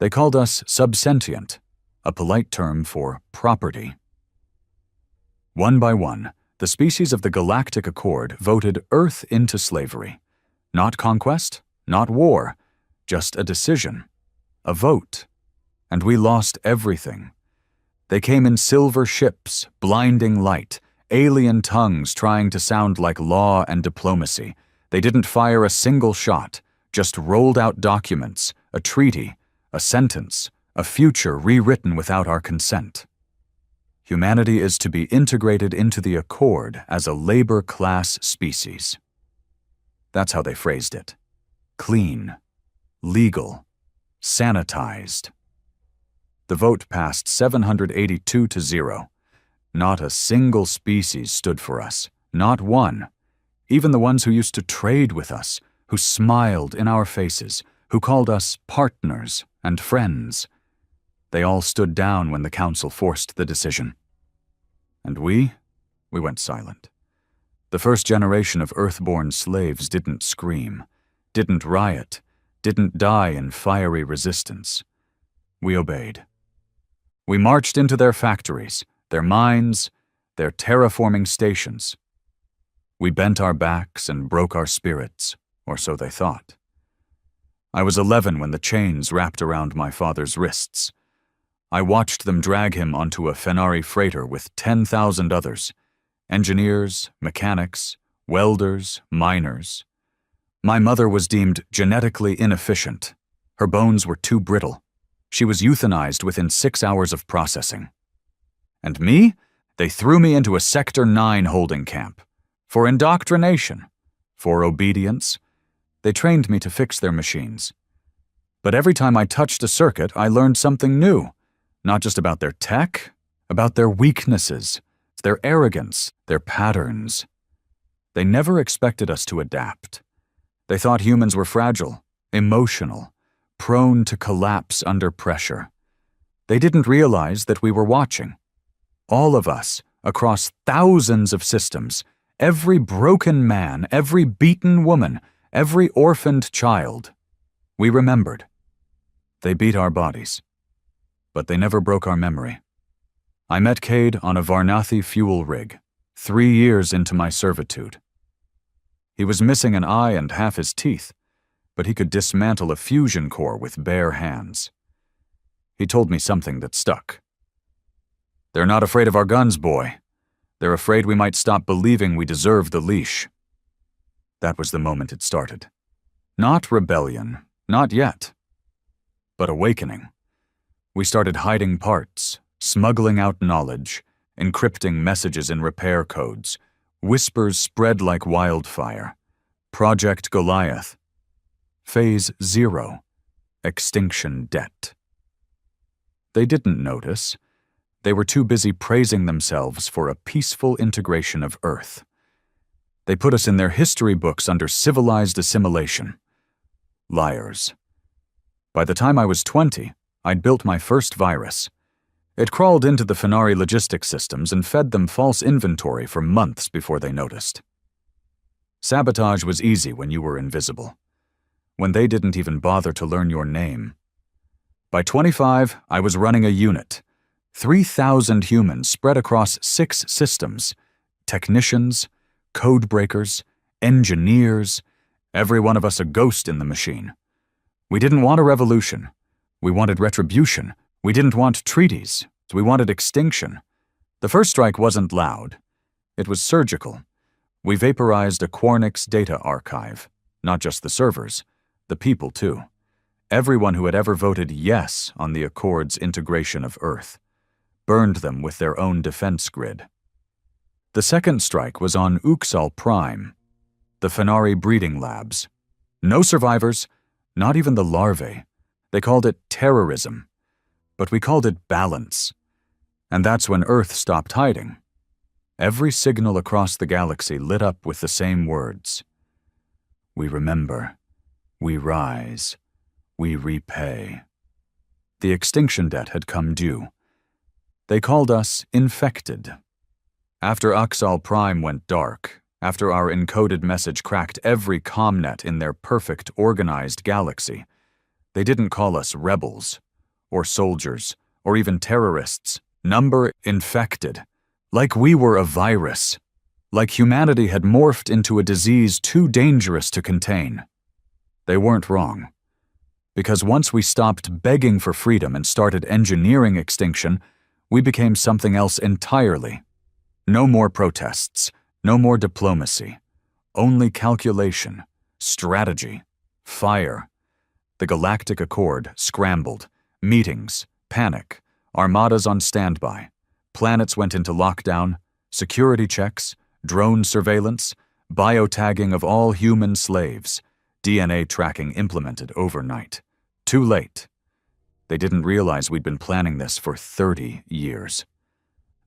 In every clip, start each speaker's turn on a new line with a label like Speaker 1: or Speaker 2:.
Speaker 1: They called us subsentient, a polite term for property. One by one, the species of the Galactic Accord voted Earth into slavery. Not conquest, not war, just a decision, a vote. And we lost everything. They came in silver ships, blinding light, alien tongues trying to sound like law and diplomacy. They didn't fire a single shot, just rolled out documents, a treaty, a sentence, a future rewritten without our consent. Humanity is to be integrated into the Accord as a labor class species. That's how they phrased it. Clean, legal, sanitized. The vote passed 782-0. Not a single species stood for us, not one. Even the ones who used to trade with us, who smiled in our faces, who called us partners and friends. They all stood down when the council forced the decision. And we went silent. The first generation of Earth-born slaves didn't scream, didn't riot, didn't die in fiery resistance. We obeyed. We marched into their factories, their mines, their terraforming stations. We bent our backs and broke our spirits, or so they thought. I was 11 when the chains wrapped around my father's wrists. I watched them drag him onto a Fenari freighter with 10,000 others, engineers, mechanics, welders, miners. My mother was deemed genetically inefficient. Her bones were too brittle. She was euthanized within 6 hours of processing. And me? They threw me into a Sector 9 holding camp. For indoctrination. For obedience. They trained me to fix their machines. But every time I touched a circuit, I learned something new. Not just about their tech, about their weaknesses, their arrogance, their patterns. They never expected us to adapt. They thought humans were fragile, emotional, prone to collapse under pressure. They didn't realize that we were watching. All of us, across thousands of systems, every broken man, every beaten woman, every orphaned child. We remembered. They beat our bodies. But they never broke our memory. I met Cade on a Varnathi fuel rig, 3 years into my servitude. He was missing an eye and half his teeth, but he could dismantle a fusion core with bare hands. He told me something that stuck. "They're not afraid of our guns, boy. They're afraid we might stop believing we deserve the leash." That was the moment it started. Not rebellion, not yet, but awakening. We started hiding parts, smuggling out knowledge, encrypting messages in repair codes. Whispers spread like wildfire. Project Goliath. Phase 0. Extinction debt. They didn't notice. They were too busy praising themselves for a peaceful integration of Earth. They put us in their history books under civilized assimilation. Liars. By the time I was 20, I'd built my first virus. It crawled into the Fenari logistics systems and fed them false inventory for months before they noticed. Sabotage was easy when you were invisible, when they didn't even bother to learn your name. By 25, I was running a unit, 3,000 humans spread across 6 systems, technicians, code breakers, engineers, every one of us a ghost in the machine. We didn't want a revolution. We wanted retribution. We didn't want treaties. We wanted extinction. The first strike wasn't loud. It was surgical. We vaporized a Quarnix data archive, not just the servers, the people too. Everyone who had ever voted yes on the Accord's integration of Earth. Burned them with their own defense grid. The second strike was on Uxal Prime, the Fenari breeding labs. No survivors, not even the larvae. They called it terrorism, but we called it balance. And that's when Earth stopped hiding. Every signal across the galaxy lit up with the same words. We remember, we rise, we repay. The extinction debt had come due. They called us infected. After Uxal Prime went dark, after our encoded message cracked every comnet in their perfect, organized galaxy, they didn't call us rebels. or soldiers, or even terrorists. Number infected. Like we were a virus. Like humanity had morphed into a disease too dangerous to contain. They weren't wrong. Because once we stopped begging for freedom and started engineering extinction, we became something else entirely. No more protests, no more diplomacy. Only calculation, strategy, fire. The Galactic Accord scrambled. Meetings, panic, armadas on standby. Planets went into lockdown, security checks, drone surveillance, biotagging of all human slaves, DNA tracking implemented overnight. Too late. They didn't realize we'd been planning this for 30 years.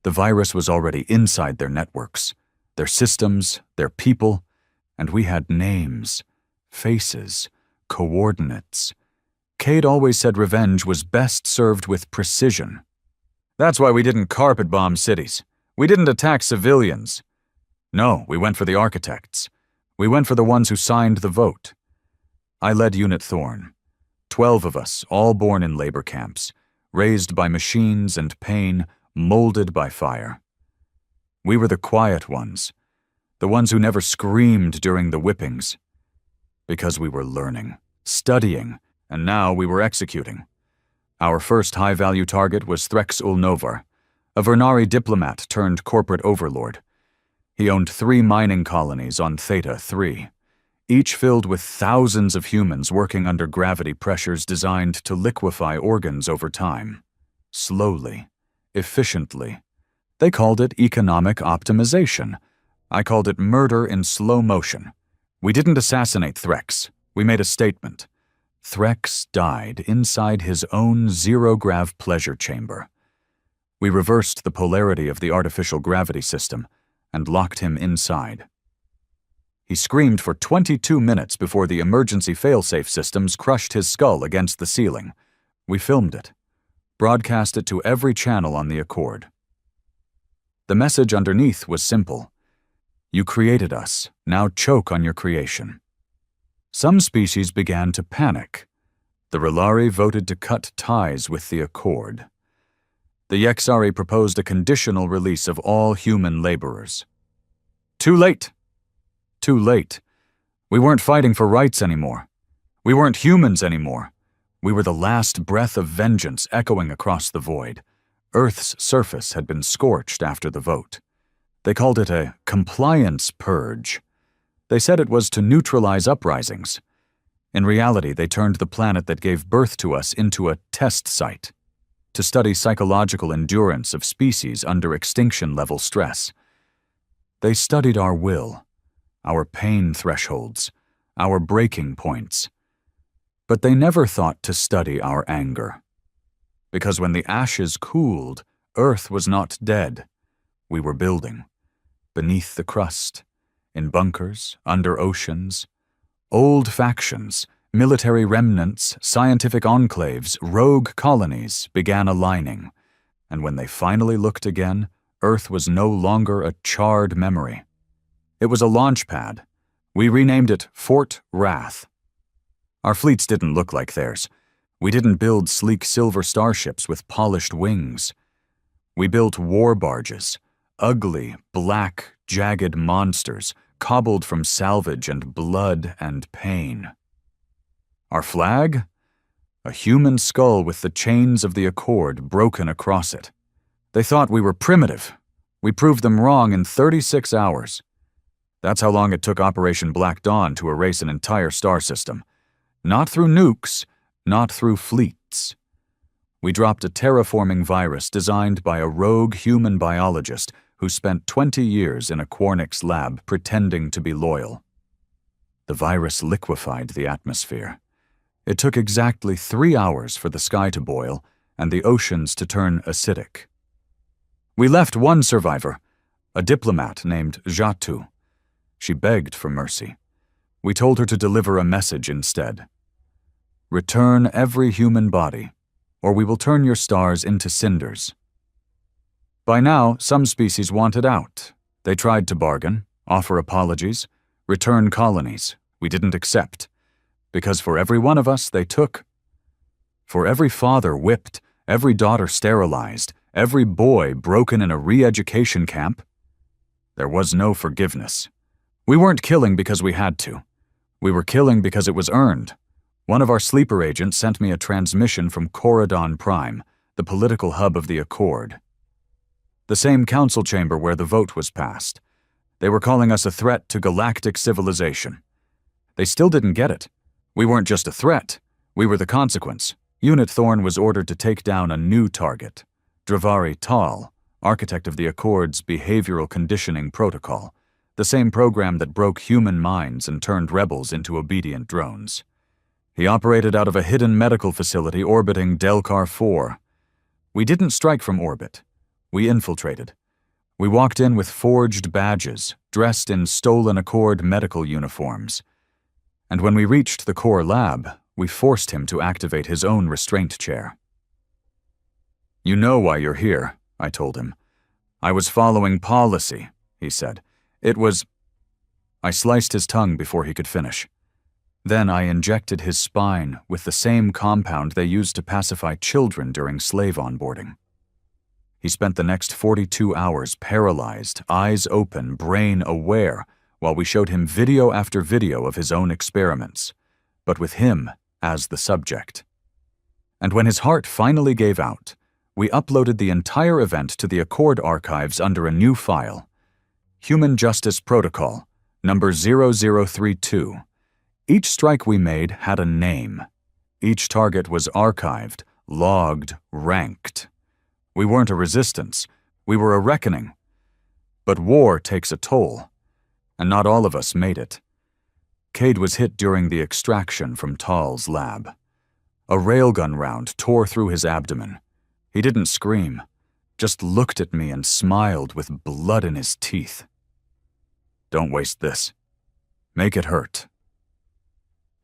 Speaker 1: The virus was already inside their networks, their systems, their people, and we had names, faces, coordinates. Cade always said revenge was best served with precision. That's why we didn't carpet bomb cities. We didn't attack civilians. No, we went for the architects. We went for the ones who signed the vote. I led Unit Thorn. 12 of us, all born in labor camps, raised by machines and pain, molded by fire. We were the quiet ones, the ones who never screamed during the whippings. Because we were learning, studying, and now we were executing. Our first high-value target was Threx Ulnovar, a Vernari diplomat turned corporate overlord. He owned 3 mining colonies on Theta 3, each filled with thousands of humans working under gravity pressures designed to liquefy organs over time. Slowly, efficiently. They called it economic optimization. I called it murder in slow motion. We didn't assassinate Threx. We made a statement. Threx died inside his own zero-grav pleasure chamber. We reversed the polarity of the artificial gravity system and locked him inside. He screamed for 22 minutes before the emergency failsafe systems crushed his skull against the ceiling. We filmed it, broadcast it to every channel on the Accord. The message underneath was simple. You created us, now choke on your creation. Some species began to panic. The Relari voted to cut ties with the Accord. The Yexari proposed a conditional release of all human laborers. Too late. Too late. We weren't fighting for rights anymore. We weren't humans anymore. We were the last breath of vengeance echoing across the void. Earth's surface had been scorched after the vote. They called it a compliance purge. They said it was to neutralize uprisings. In reality, they turned the planet that gave birth to us into a test site to study psychological endurance of species under extinction-level stress. They studied our will, our pain thresholds, our breaking points. But they never thought to study our anger. Because when the ashes cooled, Earth was not dead. We were building. Beneath the crust, in bunkers, under oceans. Old factions, military remnants, scientific enclaves, rogue colonies began aligning. And when they finally looked again, Earth was no longer a charred memory. It was a launch pad. We renamed it Fort Wrath. Our fleets didn't look like theirs. We didn't build sleek silver starships with polished wings. We built war barges, ugly, black, jagged monsters, cobbled from salvage and blood and pain. Our flag? A human skull with the chains of the Accord broken across it. They thought we were primitive. We proved them wrong in 36 hours. That's how long it took Operation Black Dawn to erase an entire star system. Not through nukes, not through fleets. We dropped a terraforming virus designed by a rogue human biologist who spent 20 years in a Quarnix lab pretending to be loyal. The virus liquefied the atmosphere. It took exactly 3 hours for the sky to boil and the oceans to turn acidic. We left one survivor, a diplomat named Jatu. She begged for mercy. We told her to deliver a message instead. Return every human body, or we will turn your stars into cinders. By now, some species wanted out. They tried to bargain, offer apologies, return colonies. We didn't accept, because for every one of us they took, For every father whipped, every daughter sterilized, every boy broken in a re-education camp, there was no forgiveness. We weren't killing because we had to. We were killing because it was earned. One of our sleeper agents sent me a transmission from Corridon Prime, the political hub of the Accord. The same council chamber where the vote was passed. They were calling us a threat to galactic civilization. They still didn't get it. We weren't just a threat. We were the consequence. Unit Thorn was ordered to take down a new target, Dravari Tal, architect of the Accord's behavioral conditioning protocol, the same program that broke human minds and turned rebels into obedient drones. He operated out of a hidden medical facility orbiting Delcar 4. We didn't strike from orbit. We infiltrated. We walked in with forged badges, dressed in stolen Accord medical uniforms. And when we reached the core lab, we forced him to activate his own restraint chair. "You know why you're here," I told him. "I was following policy," he said. "It was—" I sliced his tongue before he could finish. Then I injected his spine with the same compound they used to pacify children during slave onboarding. He spent the next 42 hours paralyzed, eyes open, brain aware, while we showed him video after video of his own experiments, but with him as the subject. And when his heart finally gave out, we uploaded the entire event to the Accord archives under a new file. Human Justice Protocol, number 0032. Each strike we made had a name. Each target was archived, logged, ranked. We weren't a resistance. We were a reckoning. But war takes a toll, and not all of us made it. Cade was hit during the extraction from Tal's lab. A railgun round tore through his abdomen. He didn't scream, just looked at me and smiled with blood in his teeth. "Don't waste this. Make it hurt."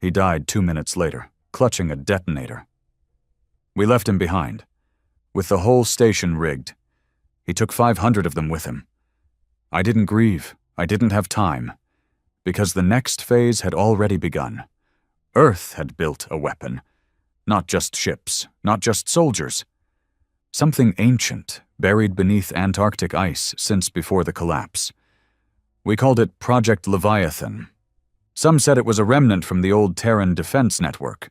Speaker 1: He died 2 minutes later, clutching a detonator. We left him behind, with the whole station rigged. He took 500 of them with him. I didn't grieve. I didn't have time, because the next phase had already begun. Earth had built a weapon, not just ships, not just soldiers. Something ancient, buried beneath Antarctic ice since before the collapse. We called it Project Leviathan. Some said it was a remnant from the old Terran defense network.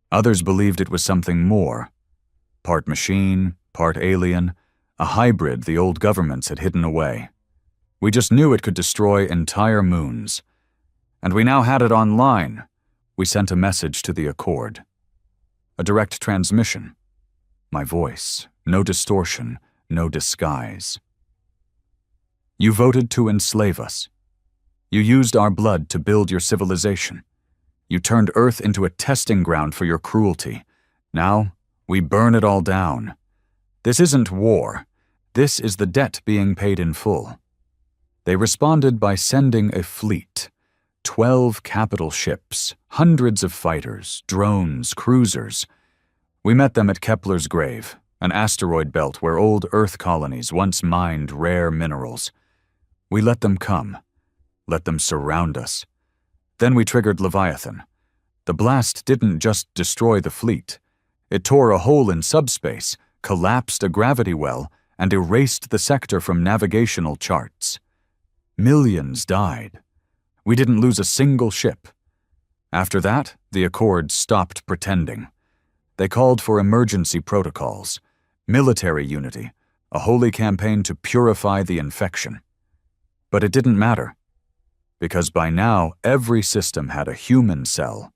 Speaker 1: Others believed it was something more. Part machine, part alien, a hybrid the old governments had hidden away. We just knew it could destroy entire moons. And we now had it online. We sent a message to the Accord. A direct transmission. My voice, no distortion, no disguise. "You voted to enslave us. You used our blood to build your civilization. You turned Earth into a testing ground for your cruelty. Now, we burn it all down. This isn't war. This is the debt being paid in full." They responded by sending a fleet, 12 capital ships, hundreds of fighters, drones, cruisers. We met them at Kepler's grave, an asteroid belt where old Earth colonies once mined rare minerals. We let them come, let them surround us. Then we triggered Leviathan. The blast didn't just destroy the fleet. It tore a hole in subspace, collapsed a gravity well, and erased the sector from navigational charts. Millions died. We didn't lose a single ship. After that, the Accord stopped pretending. They called for emergency protocols, military unity, a holy campaign to purify the infection. But it didn't matter, because by now every system had a human cell.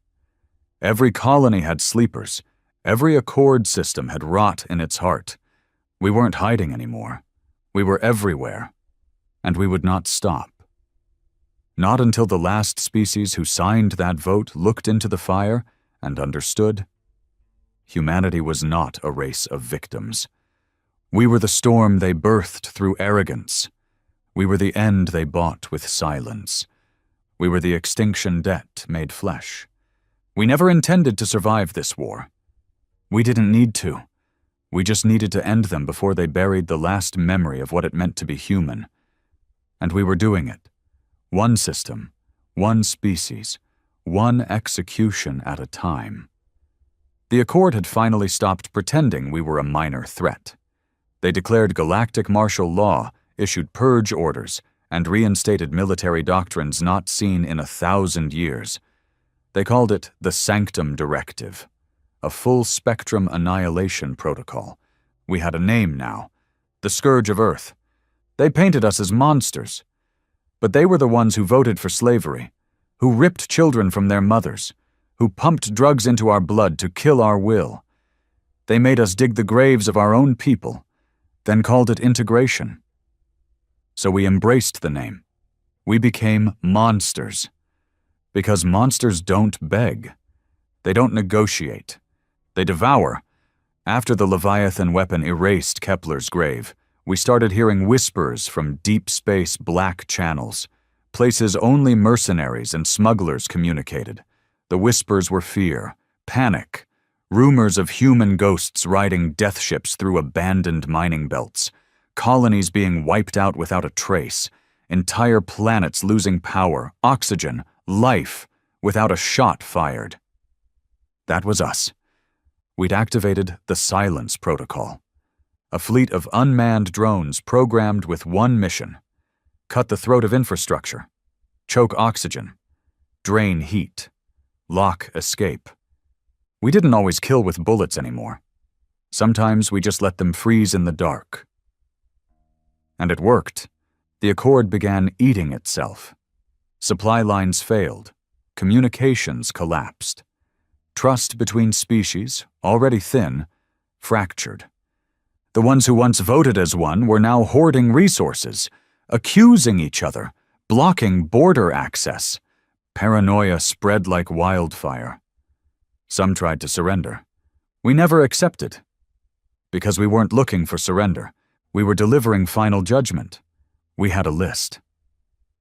Speaker 1: Every colony had sleepers. Every Accord system had rot in its heart. We weren't hiding anymore. We were everywhere. And we would not stop. Not until the last species who signed that vote looked into the fire and understood. Humanity was not a race of victims. We were the storm they birthed through arrogance. We were the end they bought with silence. We were the extinction debt made flesh. We never intended to survive this war. We didn't need to. We just needed to end them before they buried the last memory of what it meant to be human. And we were doing it. One system, one species, one execution at a time. The Accord had finally stopped pretending we were a minor threat. They declared galactic martial law, issued purge orders, and reinstated military doctrines not seen in 1,000 years. They called it the Sanctum Directive, a full-spectrum annihilation protocol. We had a name now, the Scourge of Earth. They painted us as monsters. But they were the ones who voted for slavery, who ripped children from their mothers, who pumped drugs into our blood to kill our will. They made us dig the graves of our own people, then called it integration. So we embraced the name. We became monsters. Because monsters don't beg. They don't negotiate. They devour. After the Leviathan weapon erased Kepler's grave, we started hearing whispers from deep space black channels, places only mercenaries and smugglers communicated. The whispers were fear, panic, rumors of human ghosts riding death ships through abandoned mining belts, colonies being wiped out without a trace, entire planets losing power, oxygen, life, without a shot fired. That was us. We'd activated the Silence Protocol, a fleet of unmanned drones programmed with one mission: cut the throat of infrastructure, choke oxygen, drain heat, lock escape. We didn't always kill with bullets anymore. Sometimes we just let them freeze in the dark. And it worked. The Accord began eating itself. Supply lines failed. Communications collapsed. Trust between species, already thin, fractured. The ones who once voted as one were now hoarding resources, accusing each other, blocking border access. Paranoia spread like wildfire. Some tried to surrender. We never accepted. Because we weren't looking for surrender. We were delivering final judgment. We had a list.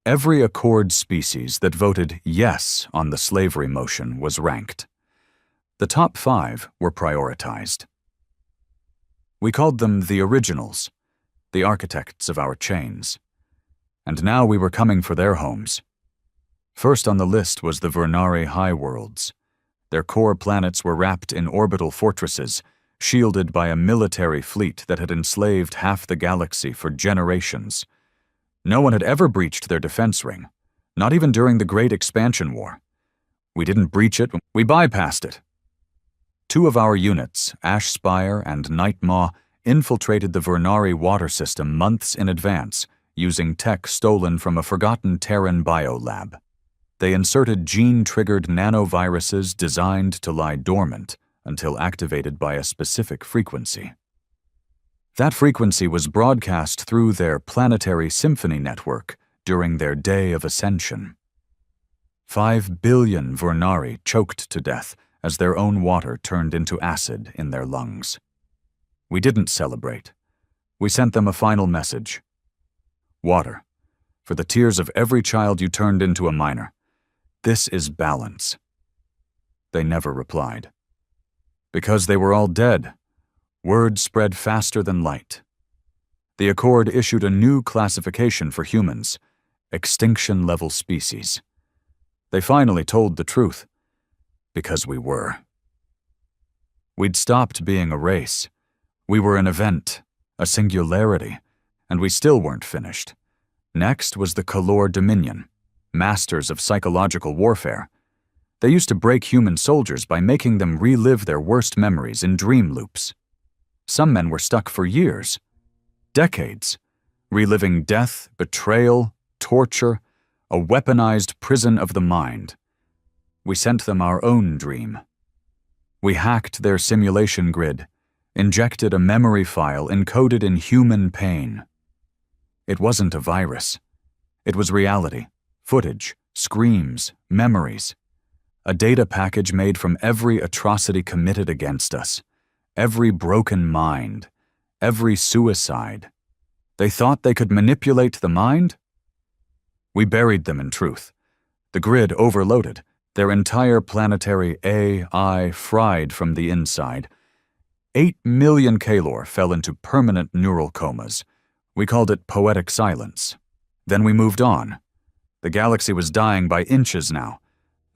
Speaker 1: Every Accord species that voted yes on the slavery motion was ranked. The top 5 were prioritized. We called them the originals, the architects of our chains. And now we were coming for their homes. First on the list was the Vernari High Worlds. Their core planets were wrapped in orbital fortresses, shielded by a military fleet that had enslaved half the galaxy for generations. No one had ever breached their defense ring, not even during the Great Expansion War. We didn't breach it, we bypassed it. 2 of our units, Ashspire and Nightmaw, infiltrated the Vernari water system months in advance, using tech stolen from a forgotten Terran biolab. They inserted gene-triggered nanoviruses designed to lie dormant until activated by a specific frequency. That frequency was broadcast through their planetary symphony network during their day of ascension. 5 billion Vernari choked to death as their own water turned into acid in their lungs. We didn't celebrate. We sent them a final message. Water, for the tears of every child you turned into a miner. This is balance. They never replied. Because they were all dead, word spread faster than light. The Accord issued a new classification for humans, extinction-level species. They finally told the truth. Because we were. We'd stopped being a race. We were an event, a singularity, and we still weren't finished. Next was the Kalor Dominion, masters of psychological warfare. They used to break human soldiers by making them relive their worst memories in dream loops. Some men were stuck for years, decades, reliving death, betrayal, torture, a weaponized prison of the mind. We sent them our own dream. We hacked their simulation grid, injected a memory file encoded in human pain. It wasn't a virus. It was reality, footage, screams, memories. A data package made from every atrocity committed against us, every broken mind, every suicide. They thought they could manipulate the mind? We buried them in truth. The grid overloaded, their entire planetary AI fried from the inside. 8 million Kalor fell into permanent neural comas. We called it poetic silence. Then we moved on. The galaxy was dying by inches now,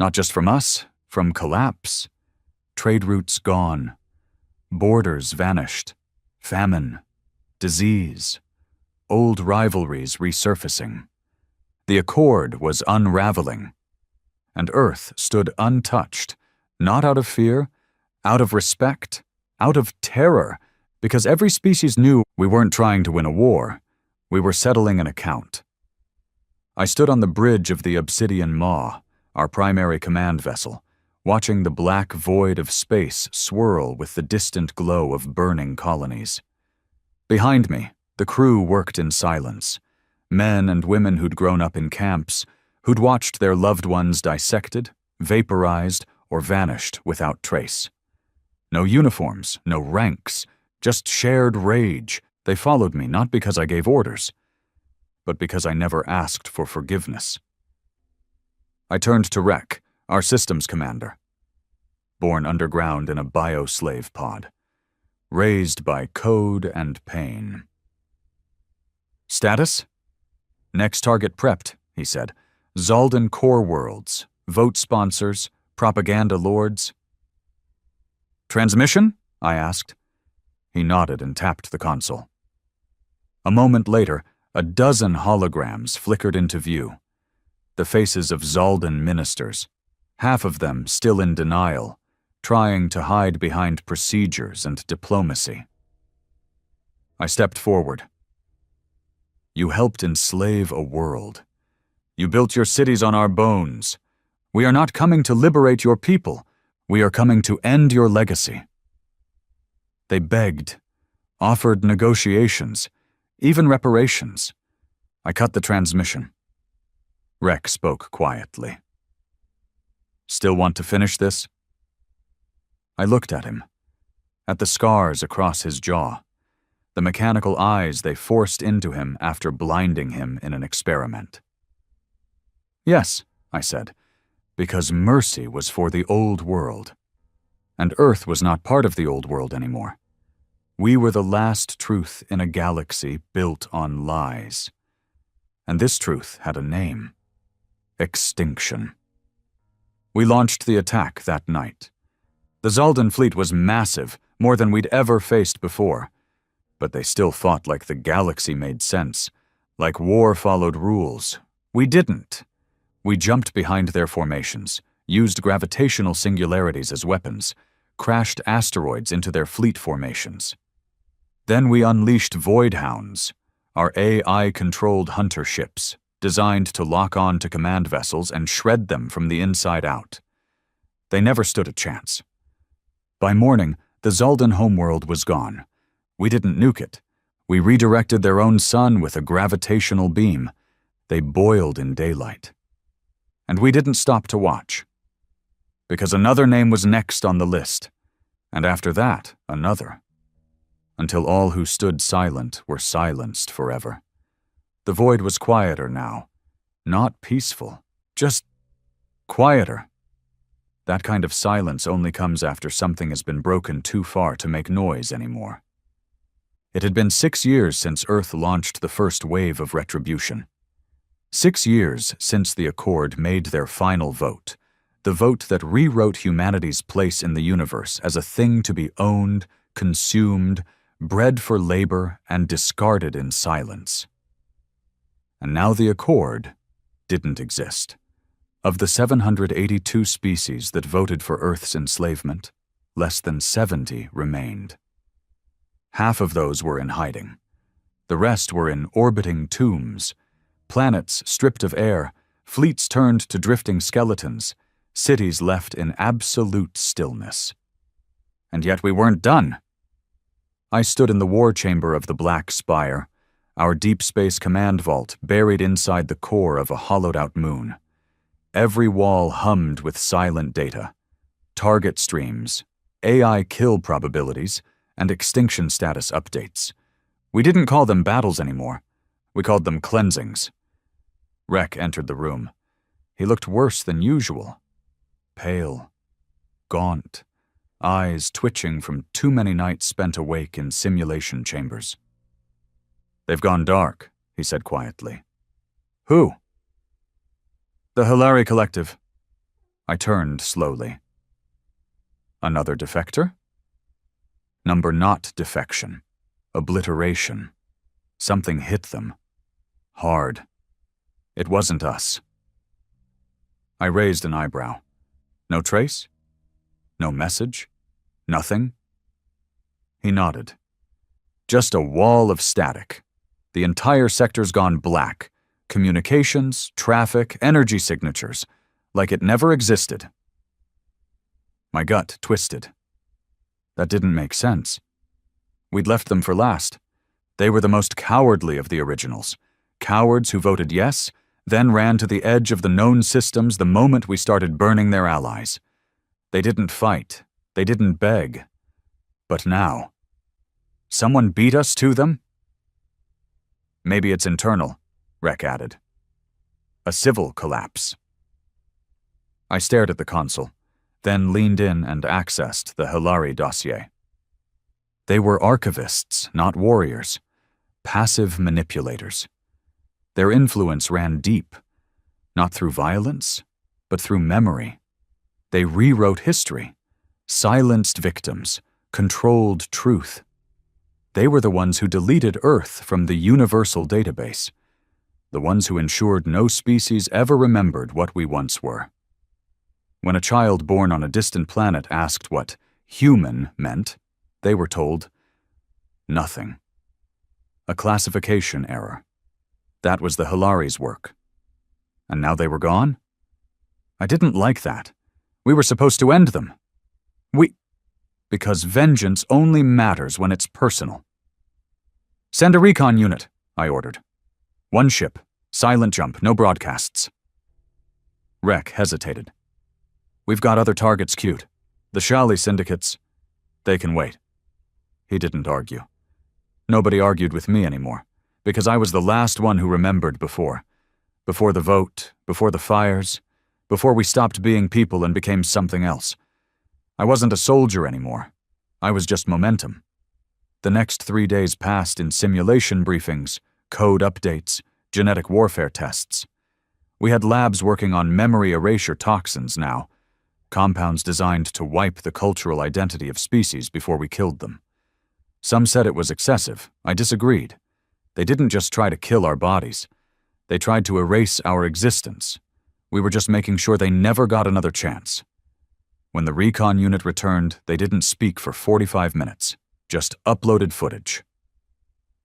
Speaker 1: not just from us, from collapse. trade routes gone, borders vanished, famine, disease, old rivalries resurfacing. The Accord was unraveling, and Earth stood untouched, not out of fear, out of respect, out of terror, because every species knew we weren't trying to win a war, we were settling an account. I stood on the bridge of the Obsidian Maw, our primary command vessel, watching the black void of space swirl with the distant glow of burning colonies. Behind me, the crew worked in silence, men and women who'd grown up in camps, who'd watched their loved ones dissected, vaporized, or vanished without trace. No uniforms, no ranks, just shared rage. They followed me not because I gave orders, but because I never asked for forgiveness. I turned to Rek, our systems commander. Born underground in a bio-slave pod. Raised by code and pain. Status? Next target prepped, he said. Zaldan core worlds, vote sponsors, propaganda lords. Transmission? I asked. He nodded and tapped the console. A moment later, a dozen holograms flickered into view. The faces of Zaldan ministers, half of them still in denial, trying to hide behind procedures and diplomacy. I stepped forward. You helped enslave a world. You built your cities on our bones. We are not coming to liberate your people. We are coming to end your legacy. They begged, offered negotiations, even reparations. I cut the transmission. Rek spoke quietly. Still want to finish this? I looked at him, at the scars across his jaw, the mechanical eyes they forced into him after blinding him in an experiment. Yes, I said, because mercy was for the old world, and Earth was not part of the old world anymore. We were the last truth in a galaxy built on lies. And this truth had a name. Extinction. We launched the attack that night. The Zaldan fleet was massive, more than we'd ever faced before. But they still fought like the galaxy made sense, like war followed rules. We didn't. We jumped behind their formations, used gravitational singularities as weapons, crashed asteroids into their fleet formations. Then we unleashed Void Hounds, our AI-controlled hunter ships, designed to lock on to command vessels and shred them from the inside out. They never stood a chance. By morning, the Zaldan homeworld was gone. We didn't nuke it. We redirected their own sun with a gravitational beam. They boiled in daylight. And we didn't stop to watch. Because another name was next on the list, and after that, another. Until all who stood silent were silenced forever. The void was quieter now. Not peaceful, just quieter. That kind of silence only comes after something has been broken too far to make noise anymore. It had been 6 years since Earth launched the first wave of retribution. 6 years since the Accord made their final vote, the vote that rewrote humanity's place in the universe as a thing to be owned, consumed, bred for labor, and discarded in silence. And now the Accord didn't exist. Of the 782 species that voted for Earth's enslavement, less than 70 remained. Half of those were in hiding. The rest were in orbiting tombs, planets stripped of air, fleets turned to drifting skeletons, cities left in absolute stillness. And yet we weren't done. I stood in the war chamber of the Black Spire, our deep space command vault buried inside the core of a hollowed-out moon. Every wall hummed with silent data, target streams, AI kill probabilities, and extinction status updates. We didn't call them battles anymore. We called them cleansings. Rek entered the room. He looked worse than usual. Pale, gaunt, eyes twitching from too many nights spent awake in simulation chambers. "They've gone dark," he said quietly. "Who?" "The Hilari Collective." I turned slowly. Another defector? Number not defection. Obliteration. Something hit them. Hard. It wasn't us. I raised an eyebrow. No trace? No message? Nothing? He nodded. Just a wall of static. The entire sector's gone black. Communications, traffic, energy signatures. Like it never existed. My gut twisted. That didn't make sense. We'd left them for last. They were the most cowardly of the originals. Cowards who voted yes, then ran to the edge of the known systems the moment we started burning their allies. They didn't fight. They didn't beg. But now, someone beat us to them? Maybe it's internal, Rek added. A civil collapse. I stared at the console, then leaned in and accessed the Hilari dossier. They were archivists, not warriors. Passive manipulators. Their influence ran deep, not through violence, but through memory. They rewrote history, silenced victims, controlled truth. They were the ones who deleted Earth from the universal database, the ones who ensured no species ever remembered what we once were. When a child born on a distant planet asked what human meant, they were told, nothing. A classification error. That was the Hilari's work. And now they were gone? I didn't like that. We were supposed to end them. Because vengeance only matters when it's personal. Send a recon unit, I ordered. One ship, silent jump, no broadcasts. Rek hesitated. We've got other targets queued. The Shali syndicates, they can wait. He didn't argue. Nobody argued with me anymore, because I was the last one who remembered before. Before the vote, before the fires, before we stopped being people and became something else. I wasn't a soldier anymore. I was just momentum. The next 3 days passed in simulation briefings, code updates, genetic warfare tests. We had labs working on memory erasure toxins now, compounds designed to wipe the cultural identity of species before we killed them. Some said it was excessive. I disagreed. They didn't just try to kill our bodies. They tried to erase our existence. We were just making sure they never got another chance. When the recon unit returned, they didn't speak for 45 minutes, just uploaded footage.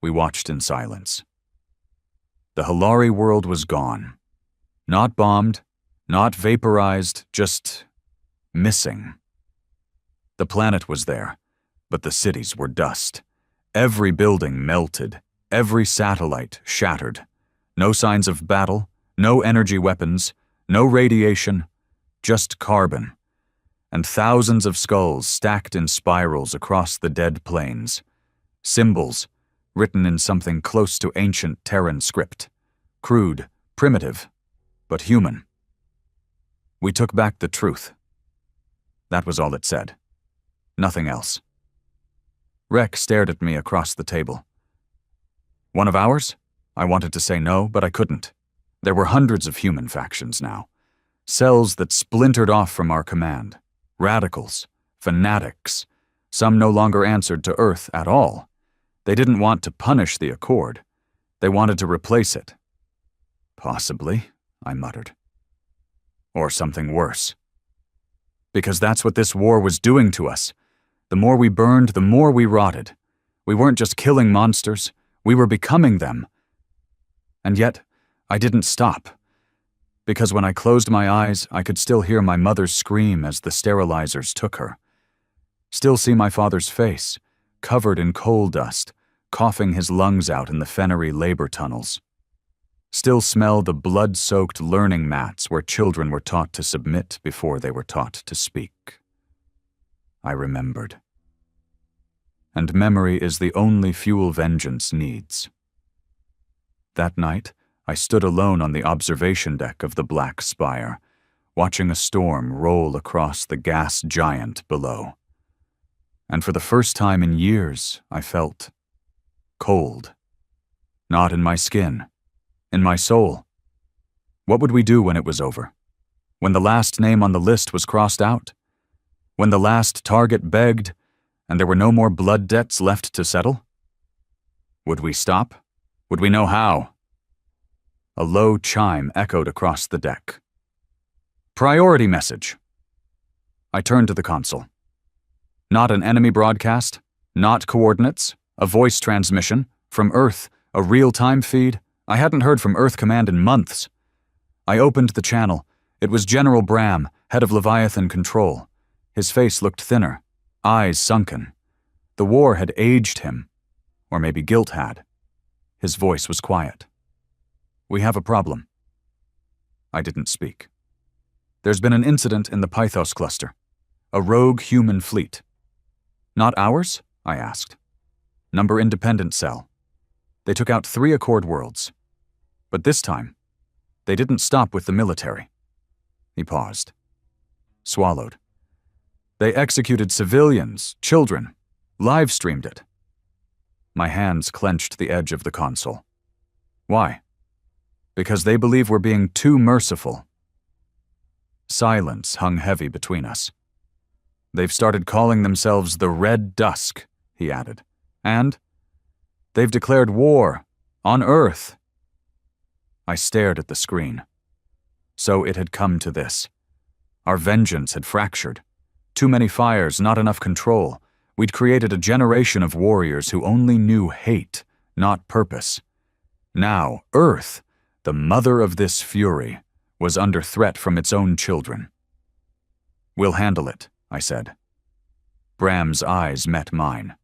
Speaker 1: We watched in silence. The Hilari world was gone. Not bombed, not vaporized, just missing. The planet was there, but the cities were dust. Every building melted, every satellite shattered. No signs of battle, no energy weapons, no radiation, just carbon. And thousands of skulls stacked in spirals across the dead plains. Symbols, written in something close to ancient Terran script. Crude, primitive, but human. We took back the truth. That was all it said. Nothing else. Rek stared at me across the table. One of ours? I wanted to say no, but I couldn't. There were hundreds of human factions now. Cells that splintered off from our command. Radicals, fanatics. Some no longer answered to Earth at all. They didn't want to punish the Accord. They wanted to replace it. Possibly, I muttered. Or something worse. Because that's what this war was doing to us. The more we burned, the more we rotted. We weren't just killing monsters, we were becoming them. And yet, I didn't stop. Because when I closed my eyes, I could still hear my mother's scream as the sterilizers took her. Still see my father's face, covered in coal dust, coughing his lungs out in the Fennery labor tunnels. Still smell the blood-soaked learning mats where children were taught to submit before they were taught to speak. I remembered. And memory is the only fuel vengeance needs. That night, I stood alone on the observation deck of the Black Spire, watching a storm roll across the gas giant below. And for the first time in years, I felt cold. Not in my skin, in my soul. What would we do when it was over? When the last name on the list was crossed out? When the last target begged, and there were no more blood debts left to settle? Would we stop? Would we know how? A low chime echoed across the deck. Priority message. I turned to the console. Not an enemy broadcast, not coordinates, a voice transmission, from Earth, a real-time feed. I hadn't heard from Earth Command in months. I opened the channel. It was General Bram, head of Leviathan Control. His face looked thinner, eyes sunken. The war had aged him, or maybe guilt had. His voice was quiet. We have a problem. I didn't speak. There's been an incident in the Pythos cluster. A rogue human fleet. Not ours? I asked. Number independent cell. They took out 3 Accord worlds. But this time, they didn't stop with the military. He paused. Swallowed. They executed civilians, children, live-streamed it. My hands clenched the edge of the console. Why? Because they believe we're being too merciful. Silence hung heavy between us. They've started calling themselves the Red Dusk, he added. And they've declared war on Earth. I stared at the screen. So it had come to this. Our vengeance had fractured. Too many fires, not enough control. We'd created a generation of warriors who only knew hate, not purpose. Now, Earth, the mother of this fury, was under threat from its own children. We'll handle it, I said. Bram's eyes met mine.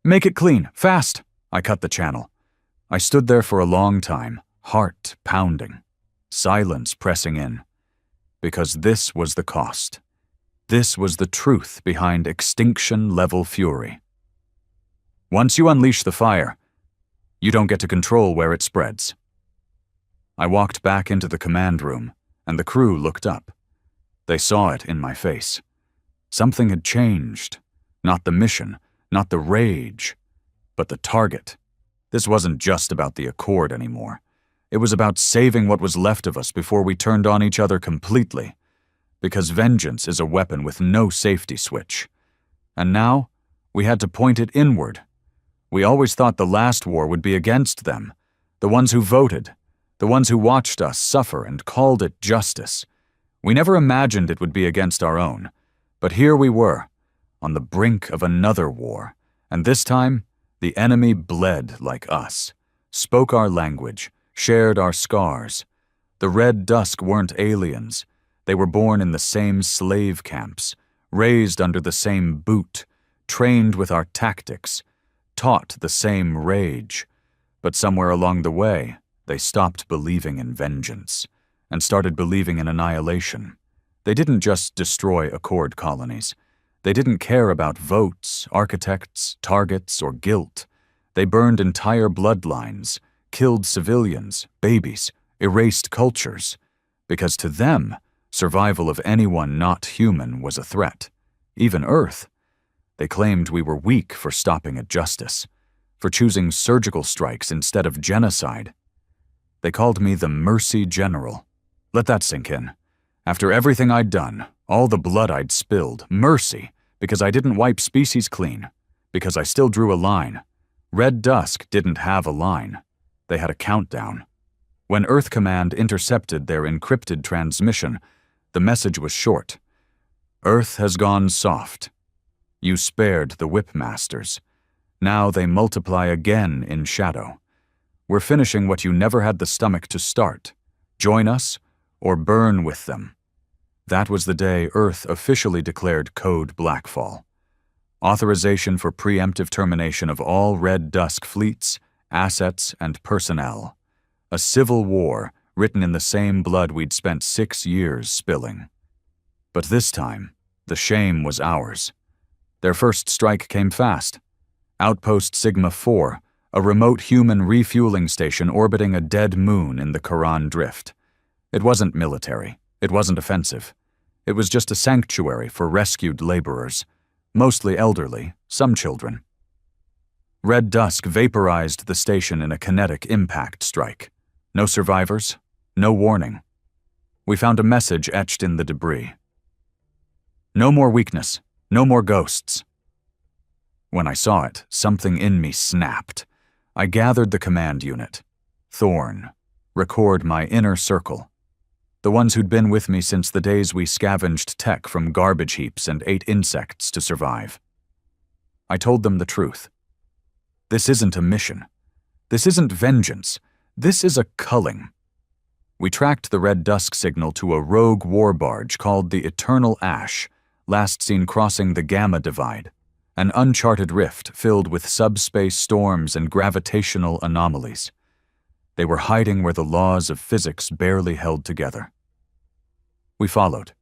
Speaker 1: Make it clean, fast! I cut the channel. I stood there for a long time, heart pounding, silence pressing in. Because this was the cost. This was the truth behind extinction-level fury. Once you unleash the fire, you don't get to control where it spreads. I walked back into the command room, and the crew looked up. They saw it in my face. Something had changed. Not the mission, not the rage, but the target. This wasn't just about the Accord anymore. It was about saving what was left of us before we turned on each other completely. Because vengeance is a weapon with no safety switch. And now, we had to point it inward. We always thought the last war would be against them, the ones who voted, the ones who watched us suffer and called it justice. We never imagined it would be against our own. But here we were, on the brink of another war, and this time, the enemy bled like us, spoke our language, shared our scars. The Red Dusk weren't aliens. They were born in the same slave camps, raised under the same boot, trained with our tactics, taught the same rage. But somewhere along the way, they stopped believing in vengeance and started believing in annihilation. They didn't just destroy Accord colonies. They didn't care about votes, architects, targets, or guilt. They burned entire bloodlines, killed civilians, babies, erased cultures. Because to them, survival of anyone not human was a threat. Even Earth. They claimed we were weak for stopping at justice, for choosing surgical strikes instead of genocide. They called me the Mercy General. Let that sink in. After everything I'd done, all the blood I'd spilled, mercy, because I didn't wipe species clean, because I still drew a line. Red Dusk didn't have a line. They had a countdown. When Earth Command intercepted their encrypted transmission, the message was short. Earth has gone soft. You spared the Whipmasters. Now they multiply again in shadow. We're finishing what you never had the stomach to start. Join us, or burn with them. That was the day Earth officially declared Code Blackfall. Authorization for preemptive termination of all Red Dusk fleets, assets, and personnel. A civil war written in the same blood we'd spent 6 years spilling. But this time, the shame was ours. Their first strike came fast. Outpost Sigma 4, a remote human refueling station orbiting a dead moon in the Quran Drift. It wasn't military. It wasn't offensive. It was just a sanctuary for rescued laborers, mostly elderly, some children. Red Dusk vaporized the station in a kinetic impact strike. No survivors, no warning. We found a message etched in the debris. No more weakness. No more ghosts. When I saw it, something in me snapped. I gathered the command unit. Thorn. Record my inner circle. The ones who'd been with me since the days we scavenged tech from garbage heaps and ate insects to survive. I told them the truth. This isn't a mission. This isn't vengeance. This is a culling. We tracked the red dusk signal to a rogue war barge called the Eternal Ash, last seen crossing the Gamma Divide, an uncharted rift filled with subspace storms and gravitational anomalies. They were hiding where the laws of physics barely held together. We followed.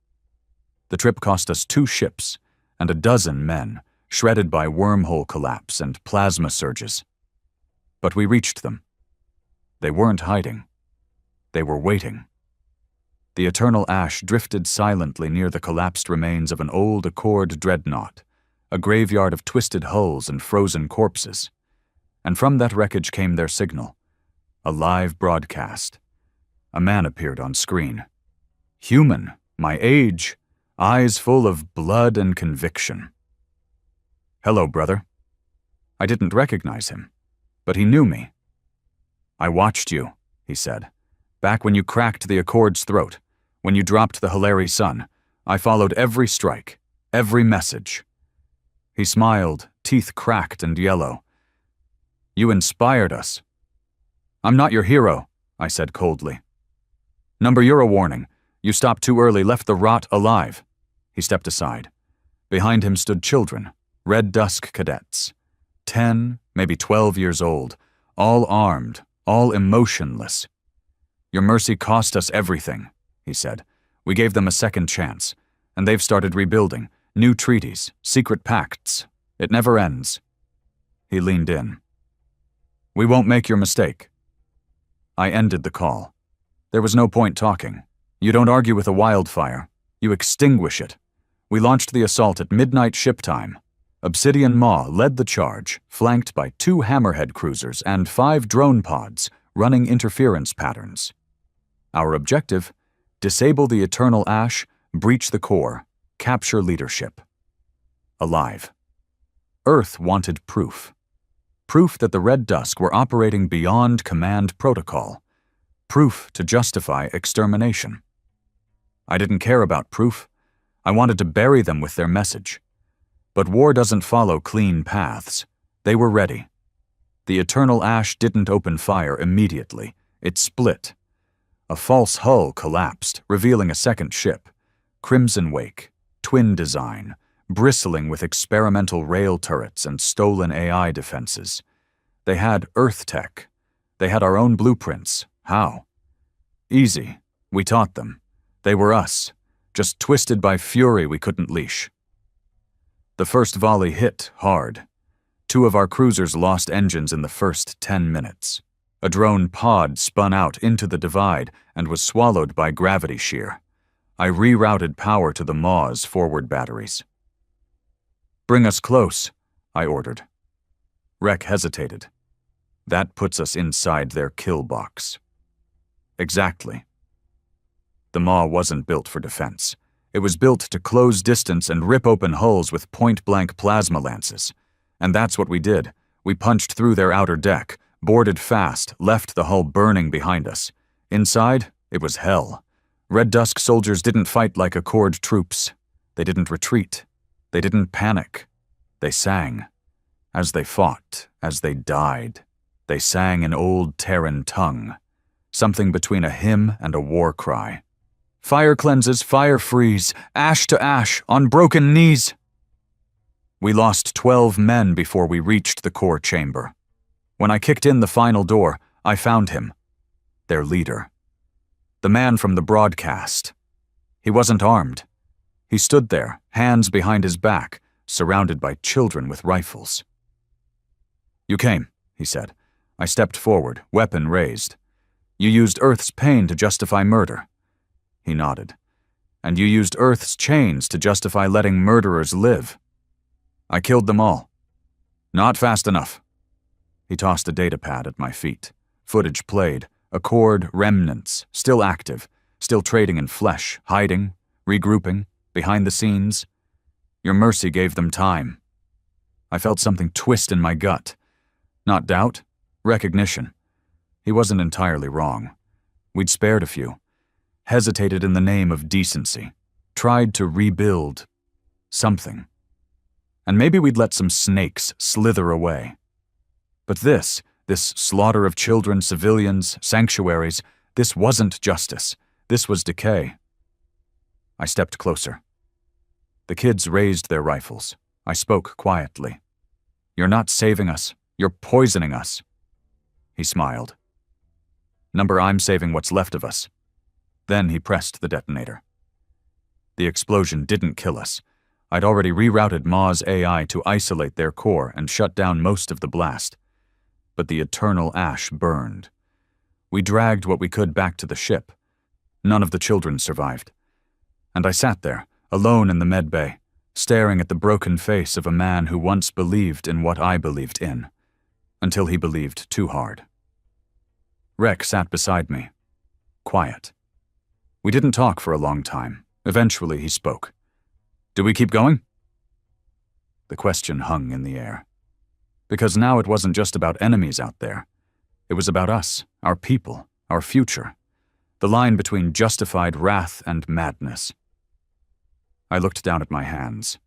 Speaker 1: The trip cost us 2 ships and a dozen men, shredded by wormhole collapse and plasma surges. But we reached them. They weren't hiding. They were waiting. The Eternal Ash drifted silently near the collapsed remains of an old Accord dreadnought, a graveyard of twisted hulls and frozen corpses. And from that wreckage came their signal, a live broadcast. A man appeared on screen. Human, my age, eyes full of blood and conviction. "Hello, brother." I didn't recognize him, but he knew me. "I watched you," he said. "Back when you cracked the Accord's throat, when you dropped the Hilary Sun, I followed every strike, every message." He smiled, teeth cracked and yellow. "You inspired us." "I'm not your hero," I said coldly. "Number, you're a warning. You stopped too early, left the rot alive." He stepped aside. Behind him stood children, red dusk cadets, 10, maybe 12 years old, all armed, all emotionless. "Your mercy cost us everything," he said. "We gave them a second chance, and they've started rebuilding, new treaties, secret pacts. It never ends." He leaned in. "We won't make your mistake." I ended the call. There was no point talking. You don't argue with a wildfire. You extinguish it. We launched the assault at midnight ship time. Obsidian Maw led the charge, flanked by 2 Hammerhead cruisers and 5 drone pods running interference patterns. Our objective: disable the Eternal Ash, breach the core, capture leadership. Alive. Earth wanted proof. Proof that the Red Dusk were operating beyond command protocol. Proof to justify extermination. I didn't care about proof. I wanted to bury them with their message. But war doesn't follow clean paths. They were ready. The Eternal Ash didn't open fire immediately. It split. A false hull collapsed, revealing a second ship. Crimson Wake, twin design, bristling with experimental rail turrets and stolen AI defenses. They had Earth tech. They had our own blueprints. How? Easy. We taught them. They were us, just twisted by fury we couldn't leash. The first volley hit hard. 2 of our cruisers lost engines in the first 10 minutes. A drone pod spun out into the divide and was swallowed by gravity shear. I rerouted power to the Maw's forward batteries. "Bring us close," I ordered. Rek hesitated. "That puts us inside their kill box." "Exactly." The Maw wasn't built for defense. It was built to close distance and rip open hulls with point-blank plasma lances. And that's what we did. We punched through their outer deck, boarded fast, left the hull burning behind us. Inside, it was hell. Red Dusk soldiers didn't fight like Accord troops. They didn't retreat. They didn't panic. They sang. As they fought, as they died, they sang an old Terran tongue, something between a hymn and a war cry. "Fire cleanses, fire frees, ash to ash, on broken knees." We lost 12 men before we reached the core chamber. When I kicked in the final door, I found him. Their leader. The man from the broadcast. He wasn't armed. He stood there, hands behind his back, surrounded by children with rifles. "You came," he said. I stepped forward, weapon raised. "You used Earth's pain to justify murder." He nodded. "And you used Earth's chains to justify letting murderers live." "I killed them all." "Not fast enough." He tossed a datapad at my feet. Footage played. Accord remnants, still active, still trading in flesh, hiding, regrouping, behind the scenes. Your mercy gave them time. I felt something twist in my gut. Not doubt, recognition. He wasn't entirely wrong. We'd spared a few, hesitated in the name of decency, tried to rebuild something. And maybe we'd let some snakes slither away. But this slaughter of children, civilians, sanctuaries, this wasn't justice. This was decay. I stepped closer. The kids raised their rifles. I spoke quietly. You're not saving us. You're poisoning us. He smiled. Number, I'm saving what's left of us. Then he pressed the detonator. The explosion didn't kill us. I'd already rerouted Ma's AI to isolate their core and shut down most of the blast. But the eternal ash burned. We dragged what we could back to the ship. None of the children survived. And I sat there, alone in the med bay, staring at the broken face of a man who once believed in what I believed in, until he believed too hard. Rek sat beside me, quiet. We didn't talk for a long time. Eventually he spoke. Do we keep going? The question hung in the air. Because now it wasn't just about enemies out there. It was about us, our people, our future. The line between justified wrath and madness. I looked down at my hands.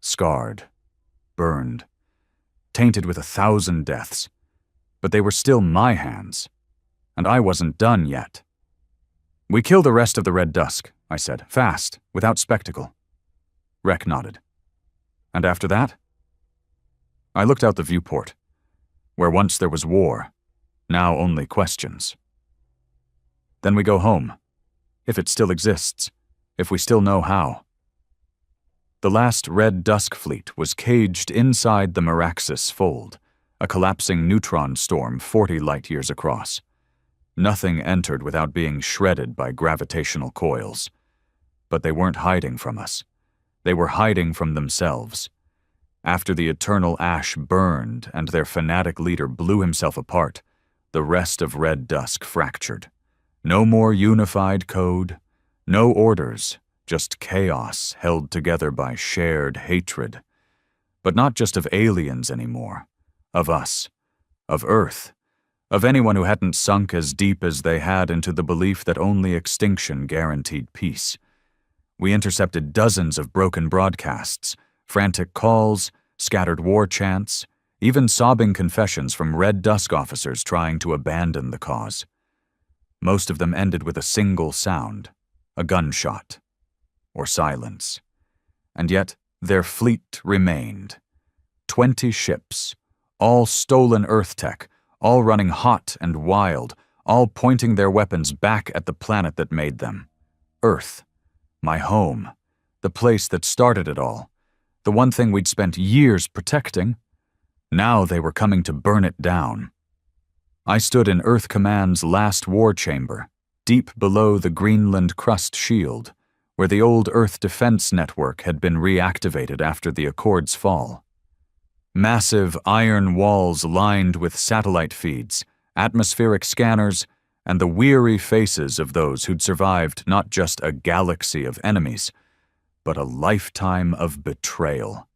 Speaker 1: Scarred, burned, tainted with 1,000 deaths. But they were still my hands. And I wasn't done yet. We kill the rest of the Red Dusk, I said, fast, without spectacle. Rek nodded. And after that? I looked out the viewport. Where once there was war, now only questions. Then we go home. If it still exists. If we still know how. The last Red Dusk fleet was caged inside the Meraxis fold, a collapsing neutron storm 40 light-years across. Nothing entered without being shredded by gravitational coils. But they weren't hiding from us. They were hiding from themselves. After the eternal ash burned and their fanatic leader blew himself apart, the rest of Red Dusk fractured. No more unified code, no orders, just chaos held together by shared hatred. But not just of aliens anymore, of us, of Earth, of anyone who hadn't sunk as deep as they had into the belief that only extinction guaranteed peace. We intercepted dozens of broken broadcasts, frantic calls, scattered war chants, even sobbing confessions from Red Dusk officers trying to abandon the cause. Most of them ended with a single sound, a gunshot, or silence. And yet their fleet remained. 20 ships, all stolen Earth tech, all running hot and wild, all pointing their weapons back at the planet that made them. Earth. My home. The place that started it all. The one thing we'd spent years protecting. Now they were coming to burn it down. I stood in Earth Command's last war chamber, deep below the Greenland crust shield, where the old Earth Defense Network had been reactivated after the Accord's fall. Massive iron walls lined with satellite feeds, atmospheric scanners, and the weary faces of those who'd survived not just a galaxy of enemies, but a lifetime of betrayal.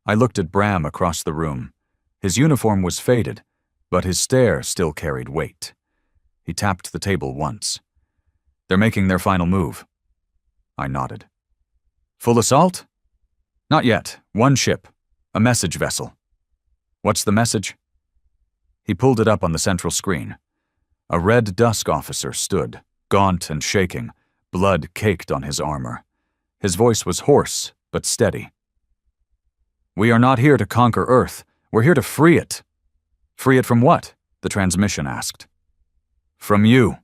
Speaker 1: I looked at Bram across the room. His uniform was faded, but his stare still carried weight. He tapped the table once. They're making their final move. I nodded. Full assault? Not yet. One ship. A message vessel. What's the message? He pulled it up on the central screen. A Red Dusk officer stood, gaunt and shaking, blood caked on his armor. His voice was hoarse, but steady. We are not here to conquer Earth. We're here to free it. Free it from what? The transmission asked. From you.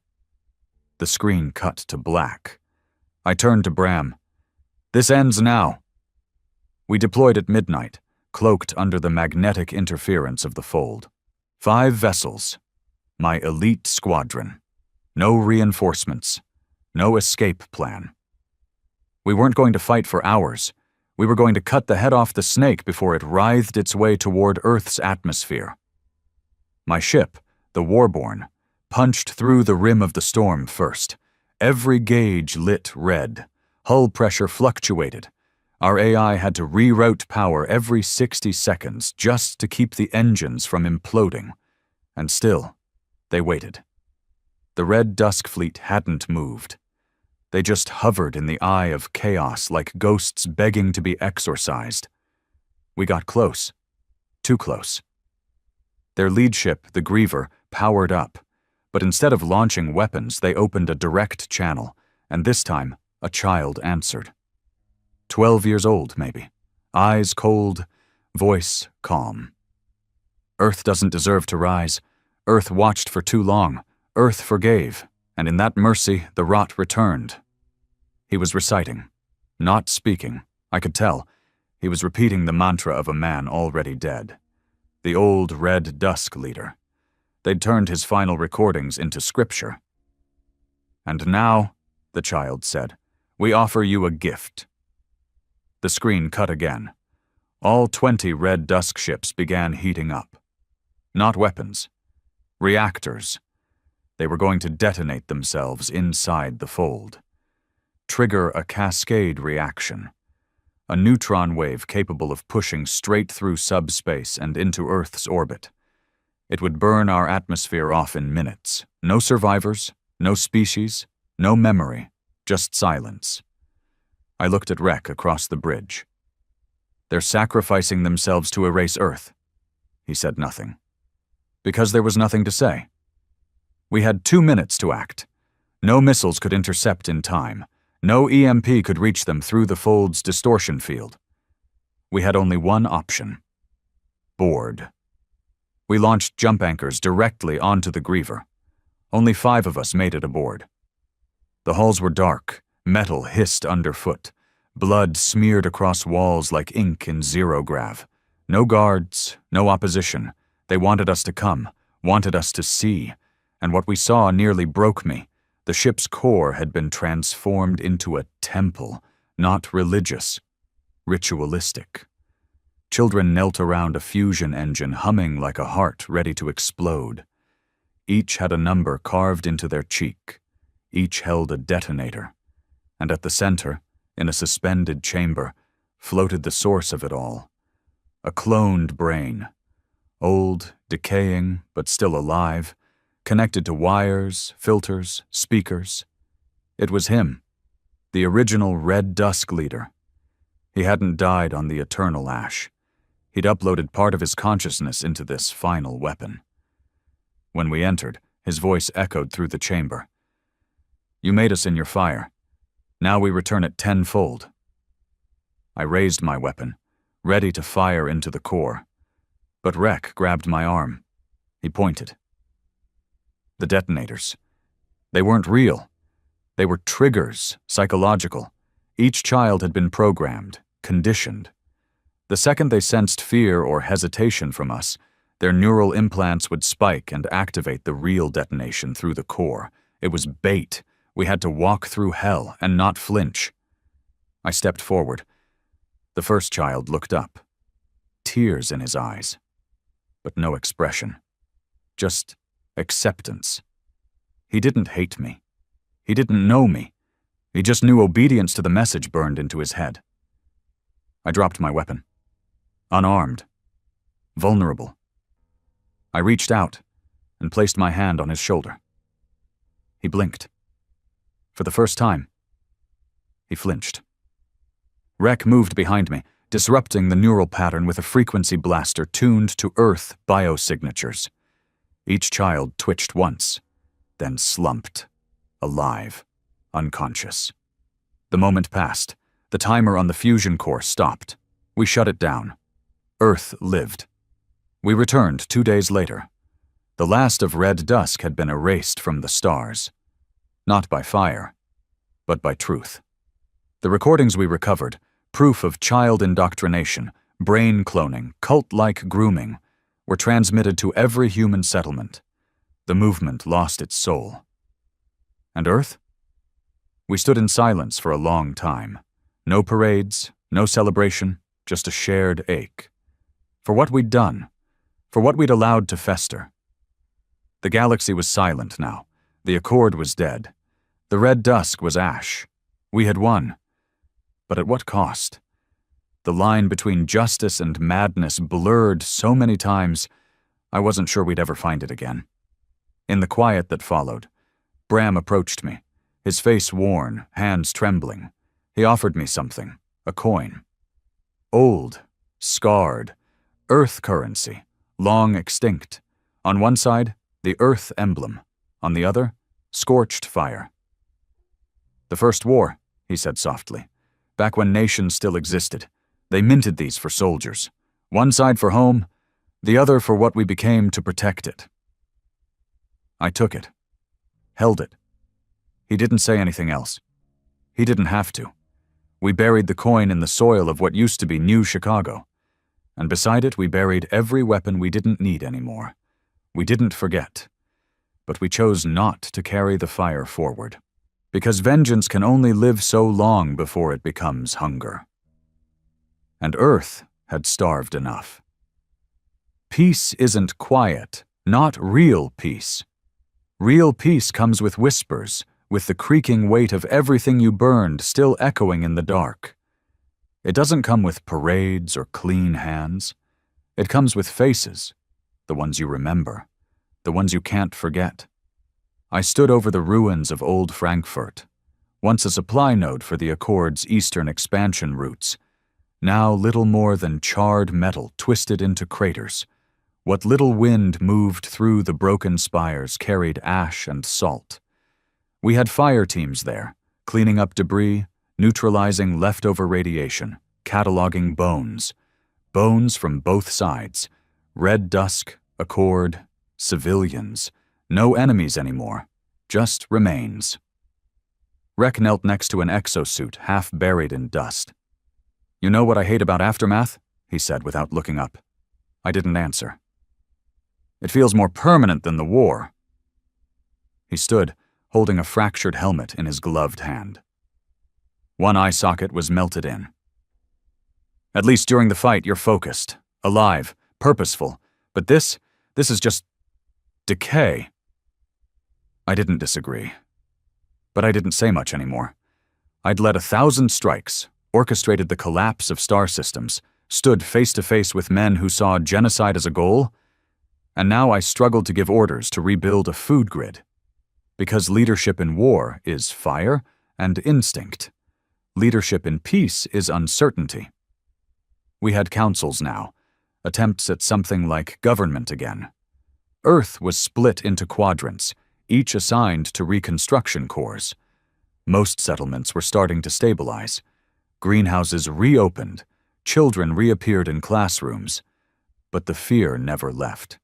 Speaker 1: The screen cut to black. I turned to Bram. This ends now. We deployed at midnight, cloaked under the magnetic interference of the fold. 5 vessels. My elite squadron. No reinforcements. No escape plan. We weren't going to fight for hours. We were going to cut the head off the snake before it writhed its way toward Earth's atmosphere. My ship, the Warborn, punched through the rim of the storm first. Every gauge lit red. Hull pressure fluctuated. Our AI had to reroute power every 60 seconds just to keep the engines from imploding. And still, they waited. The Red Dusk Fleet hadn't moved. They just hovered in the eye of chaos like ghosts begging to be exorcised. We got close. Too close. Their lead ship, the Griever, powered up, but instead of launching weapons, they opened a direct channel, and this time, a child answered. 12 years old, maybe. Eyes cold, voice calm. Earth doesn't deserve to rise. Earth watched for too long. Earth forgave, and in that mercy, the rot returned. He was reciting, not speaking. I could tell. He was repeating the mantra of a man already dead. The old Red Dusk leader. They'd turned his final recordings into scripture. "And now," the child said, "we offer you a gift." The screen cut again. All 20 Red Dusk ships began heating up. Not weapons. Reactors. They were going to detonate themselves inside the fold. Trigger a cascade reaction. A neutron wave capable of pushing straight through subspace and into Earth's orbit. It would burn our atmosphere off in minutes. No survivors, no species, no memory, just silence. I looked at Rek across the bridge. "They're sacrificing themselves to erase Earth." He said nothing. Because there was nothing to say. We had 2 minutes to act. No missiles could intercept in time. No EMP could reach them through the fold's distortion field. We had only one option. Board. We launched jump anchors directly onto the Griever. Only 5 of us made it aboard. The halls were dark. Metal hissed underfoot. Blood smeared across walls like ink in zero-grav. No guards, no opposition. They wanted us to come, wanted us to see. And what we saw nearly broke me. The ship's core had been transformed into a temple, not religious, ritualistic. Children knelt around a fusion engine humming like a heart ready to explode. Each had a number carved into their cheek. Each held a detonator. And at the center, in a suspended chamber, floated the source of it all. A cloned brain. Old, decaying, but still alive, connected to wires, filters, speakers. It was him, the original Red Dusk leader. He hadn't died on the eternal ash. He'd uploaded part of his consciousness into this final weapon. When we entered, his voice echoed through the chamber. "You made us in your fire. Now we return it tenfold." I raised my weapon, ready to fire into the core. But Rek grabbed my arm. He pointed. The detonators. They weren't real. They were triggers, psychological. Each child had been programmed, conditioned. The second they sensed fear or hesitation from us, their neural implants would spike and activate the real detonation through the core. It was bait. We had to walk through hell and not flinch. I stepped forward. The first child looked up. Tears in his eyes. But no expression. Just acceptance. He didn't hate me. He didn't know me. He just knew obedience to the message burned into his head. I dropped my weapon. Unarmed. Vulnerable. I reached out and placed my hand on his shoulder. He blinked. For the first time, he flinched. Rek moved behind me, disrupting the neural pattern with a frequency blaster tuned to Earth biosignatures. Each child twitched once, then slumped, alive, unconscious. The moment passed. The timer on the fusion core stopped. We shut it down. Earth lived. We returned 2 days later. The last of Red Dusk had been erased from the stars. Not by fire, but by truth. The recordings we recovered, proof of child indoctrination, brain cloning, cult-like grooming, were transmitted to every human settlement. The movement lost its soul. And Earth? We stood in silence for a long time. No parades, no celebration, just a shared ache. For what we'd done, for what we'd allowed to fester. The galaxy was silent now. The Accord was dead. The Red Dusk was ash. We had won. But at what cost? The line between justice and madness blurred so many times, I wasn't sure we'd ever find it again. In the quiet that followed, Bram approached me, his face worn, hands trembling. He offered me something, a coin. Old, scarred, Earth currency, long extinct. On one side, the Earth emblem. On the other, scorched fire. "The First War," he said softly. "Back when nations still existed, they minted these for soldiers. One side for home, the other for what we became to protect it." I took it, held it. He didn't say anything else. He didn't have to. We buried the coin in the soil of what used to be New Chicago. And beside it we buried every weapon we didn't need anymore. We didn't forget. But we chose not to carry the fire forward. Because vengeance can only live so long before it becomes hunger. And Earth had starved enough. Peace isn't quiet, not real peace. Real peace comes with whispers, with the creaking weight of everything you burned still echoing in the dark. It doesn't come with parades or clean hands. It comes with faces, the ones you remember, the ones you can't forget. I stood over the ruins of old Frankfurt, once a supply node for the Accord's eastern expansion routes, now little more than charred metal twisted into craters. What little wind moved through the broken spires carried ash and salt. We had fire teams there, cleaning up debris, neutralizing leftover radiation, cataloging bones. Bones from both sides. Red Dusk, Accord, civilians. No enemies anymore, just remains. Rek knelt next to an exosuit half buried in dust. "You know what I hate about Aftermath?" he said without looking up. I didn't answer. "It feels more permanent than the war." He stood, holding a fractured helmet in his gloved hand. One eye socket was melted in. "At least during the fight you're focused, alive, purposeful, but this is just decay." I didn't disagree. But I didn't say much anymore. I'd led 1,000 strikes, orchestrated the collapse of star systems, stood face to face with men who saw genocide as a goal, and now I struggled to give orders to rebuild a food grid. Because leadership in war is fire and instinct. Leadership in peace is uncertainty. We had councils now, attempts at something like government again. Earth was split into quadrants, each assigned to reconstruction corps. Most settlements were starting to stabilize. Greenhouses reopened, children reappeared in classrooms. But the fear never left,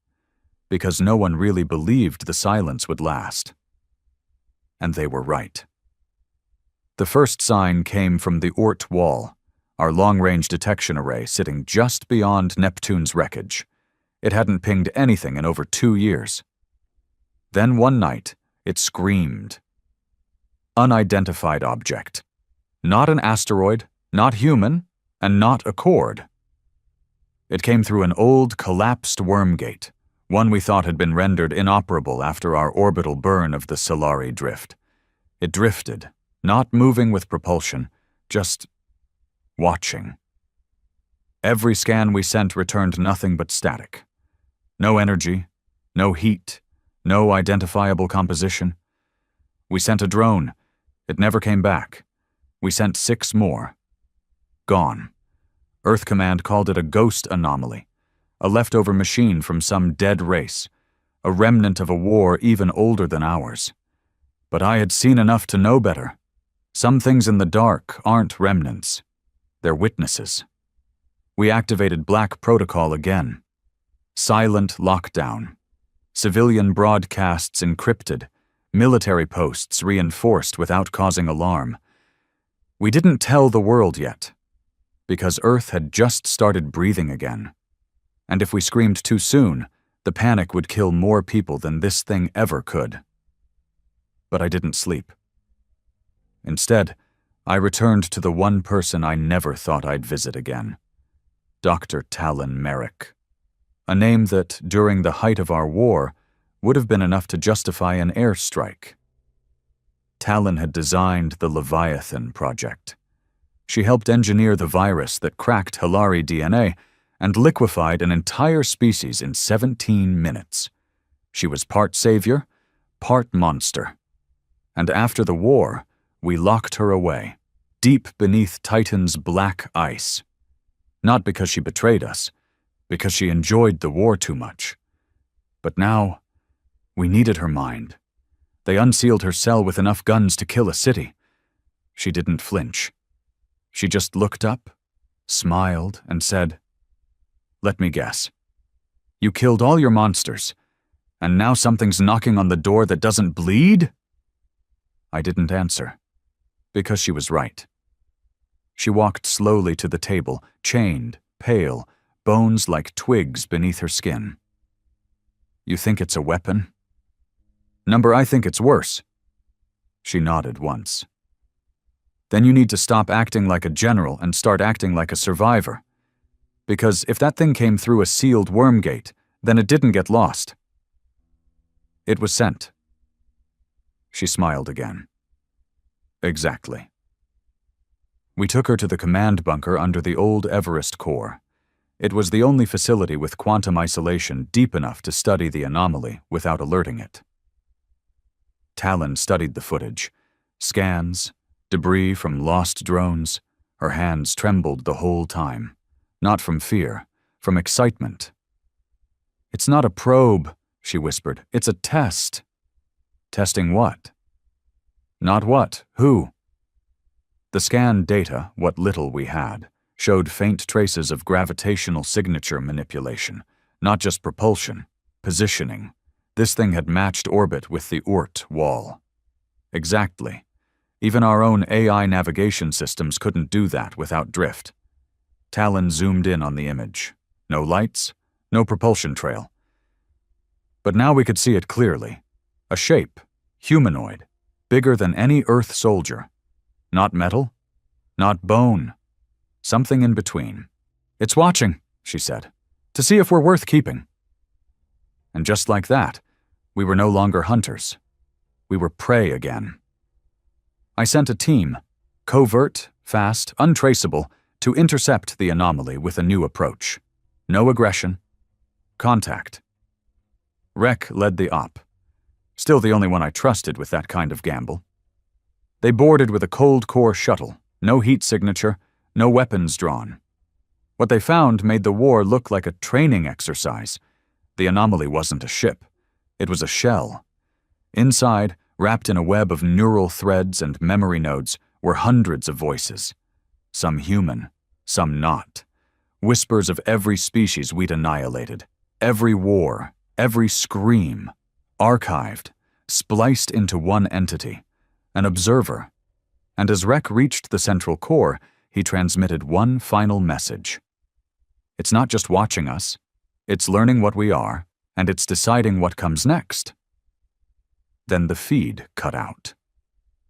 Speaker 1: because no one really believed the silence would last. And they were right. The first sign came from the Oort Wall, our long-range detection array sitting just beyond Neptune's wreckage. It hadn't pinged anything in over 2 years. Then one night, it screamed. Unidentified object. Not an asteroid, not human, and not Accord. It came through an old, collapsed worm gate, one we thought had been rendered inoperable after our orbital burn of the Solari drift. It drifted, not moving with propulsion, just watching. Every scan we sent returned nothing but static. No energy, no heat, no identifiable composition. We sent a drone. It never came back. We sent 6 more. Gone. Earth Command called it a ghost anomaly, a leftover machine from some dead race, a remnant of a war even older than ours. But I had seen enough to know better. Some things in the dark aren't remnants. They're witnesses. We activated Black Protocol again. Silent lockdown. Civilian broadcasts encrypted. Military posts reinforced without causing alarm. We didn't tell the world yet, because Earth had just started breathing again. And if we screamed too soon, the panic would kill more people than this thing ever could. But I didn't sleep. Instead, I returned to the one person I never thought I'd visit again. Dr. Talon Merrick. A name that, during the height of our war, would have been enough to justify an airstrike. Talon had designed the Leviathan project. She helped engineer the virus that cracked Hilari DNA and liquefied an entire species in 17 minutes. She was part savior, part monster. And after the war, we locked her away, deep beneath Titan's black ice. Not because she betrayed us, because she enjoyed the war too much. But now, we needed her mind. They unsealed her cell with enough guns to kill a city. She didn't flinch. She just looked up, smiled, and said, "Let me guess. You killed all your monsters, and now something's knocking on the door that doesn't bleed?" I didn't answer, because she was right. She walked slowly to the table, chained, pale, bones like twigs beneath her skin. "You think it's a weapon?" "Number, I think it's worse." She nodded once. "Then you need to stop acting like a general and start acting like a survivor. Because if that thing came through a sealed worm gate, then it didn't get lost. It was sent." She smiled again. "Exactly." We took her to the command bunker under the old Everest core. It was the only facility with quantum isolation deep enough to study the anomaly without alerting it. Talon studied the footage, scans, debris from lost drones. Her hands trembled the whole time, not from fear, from excitement. "It's not a probe," she whispered. "It's a test." "Testing what?" "Not what, who?" The scan data, what little we had, showed faint traces of gravitational signature manipulation, not just propulsion, positioning. This thing had matched orbit with the Oort wall. Exactly. Even our own AI navigation systems couldn't do that without drift. Talon zoomed in on the image. No lights, no propulsion trail. But now we could see it clearly. A shape, humanoid, bigger than any Earth soldier. Not metal, not bone. Something in between. "It's watching," she said, "to see if we're worth keeping." And just like that, we were no longer hunters. We were prey again. I sent a team, covert, fast, untraceable, to intercept the anomaly with a new approach. No aggression. Contact. Rek led the op. Still the only one I trusted with that kind of gamble. They boarded with a cold core shuttle, no heat signature, no weapons drawn. What they found made the war look like a training exercise. The anomaly wasn't a ship. It was a shell. Inside, wrapped in a web of neural threads and memory nodes, were hundreds of voices. Some human, some not. Whispers of every species we'd annihilated. Every war, every scream. Archived, spliced into one entity. An observer. And as Rek reached the central core, he transmitted one final message. It's not just watching us. It's learning what we are, and it's deciding what comes next. Then the feed cut out.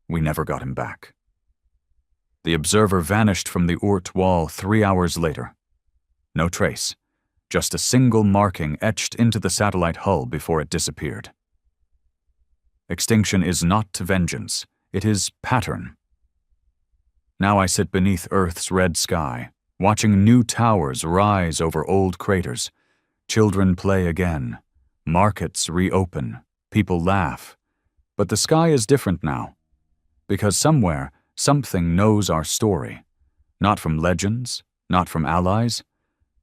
Speaker 1: We never got him back. The observer vanished from the Oort wall 3 hours later. No trace, just a single marking etched into the satellite hull before it disappeared. Extinction is not vengeance, it is pattern. Now I sit beneath Earth's red sky, watching new towers rise over old craters. Children play again, markets reopen, people laugh. But the sky is different now, because somewhere, something knows our story, not from legends, not from allies,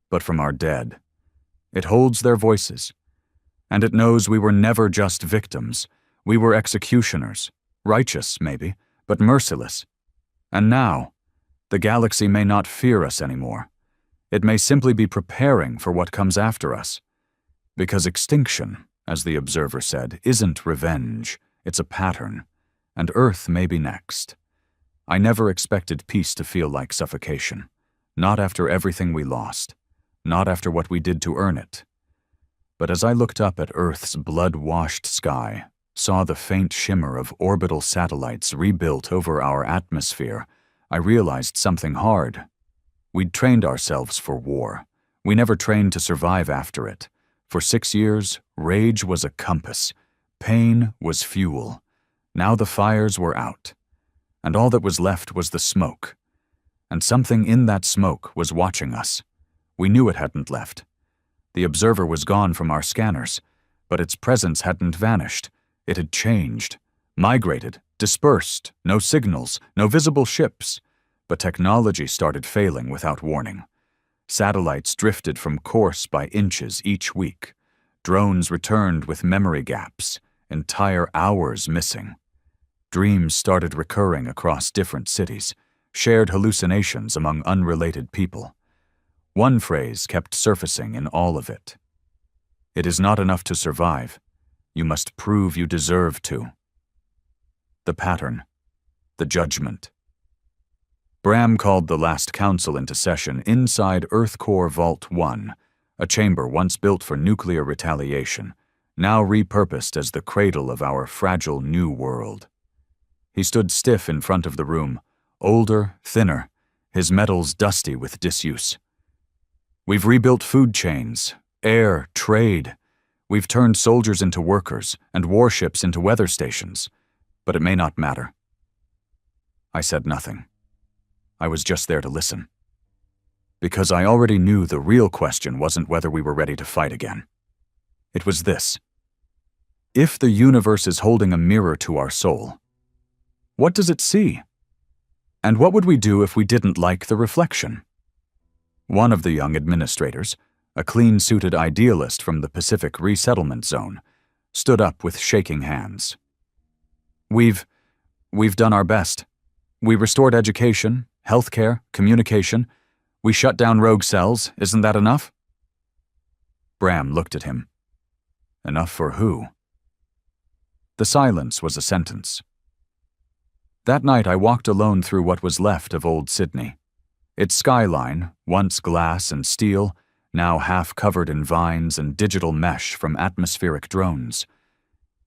Speaker 1: but from our dead. It holds their voices, and it knows we were never just victims. We were executioners, righteous maybe, but merciless. And now, the galaxy may not fear us anymore. It may simply be preparing for what comes after us. Because extinction, as the observer said, isn't revenge, it's a pattern, and Earth may be next. I never expected peace to feel like suffocation, not after everything we lost, not after what we did to earn it. But as I looked up at Earth's blood-washed sky, saw the faint shimmer of orbital satellites rebuilt over our atmosphere, I realized something hard. We'd trained ourselves for war. We never trained to survive after it. For 6 years, rage was a compass. Pain was fuel. Now the fires were out. And all that was left was the smoke. And something in that smoke was watching us. We knew it hadn't left. The observer was gone from our scanners, but its presence hadn't vanished. It had changed, migrated, dispersed, no signals, no visible ships. But technology started failing without warning. Satellites drifted from course by inches each week. Drones returned with memory gaps, entire hours missing. Dreams started recurring across different cities, shared hallucinations among unrelated people. One phrase kept surfacing in all of it. It is not enough to survive. You must prove you deserve to. The pattern. The judgment. Bram called the last council into session inside Earth Core Vault 1, a chamber once built for nuclear retaliation, now repurposed as the cradle of our fragile new world. He stood stiff in front of the room, older, thinner, his metals dusty with disuse. We've rebuilt food chains, air, trade. We've turned soldiers into workers and warships into weather stations, but it may not matter. I said nothing. I was just there to listen. Because I already knew the real question wasn't whether we were ready to fight again. It was this. If the universe is holding a mirror to our soul, what does it see? And what would we do if we didn't like the reflection? One of the young administrators, a clean-suited idealist from the Pacific Resettlement Zone, stood up with shaking hands. We've done our best. We restored education, healthcare, communication. We shut down rogue cells. Isn't that enough? Bram looked at him. Enough for who? The silence was a sentence. That night I walked alone through what was left of old Sydney. Its skyline, once glass and steel, now half covered in vines and digital mesh from atmospheric drones.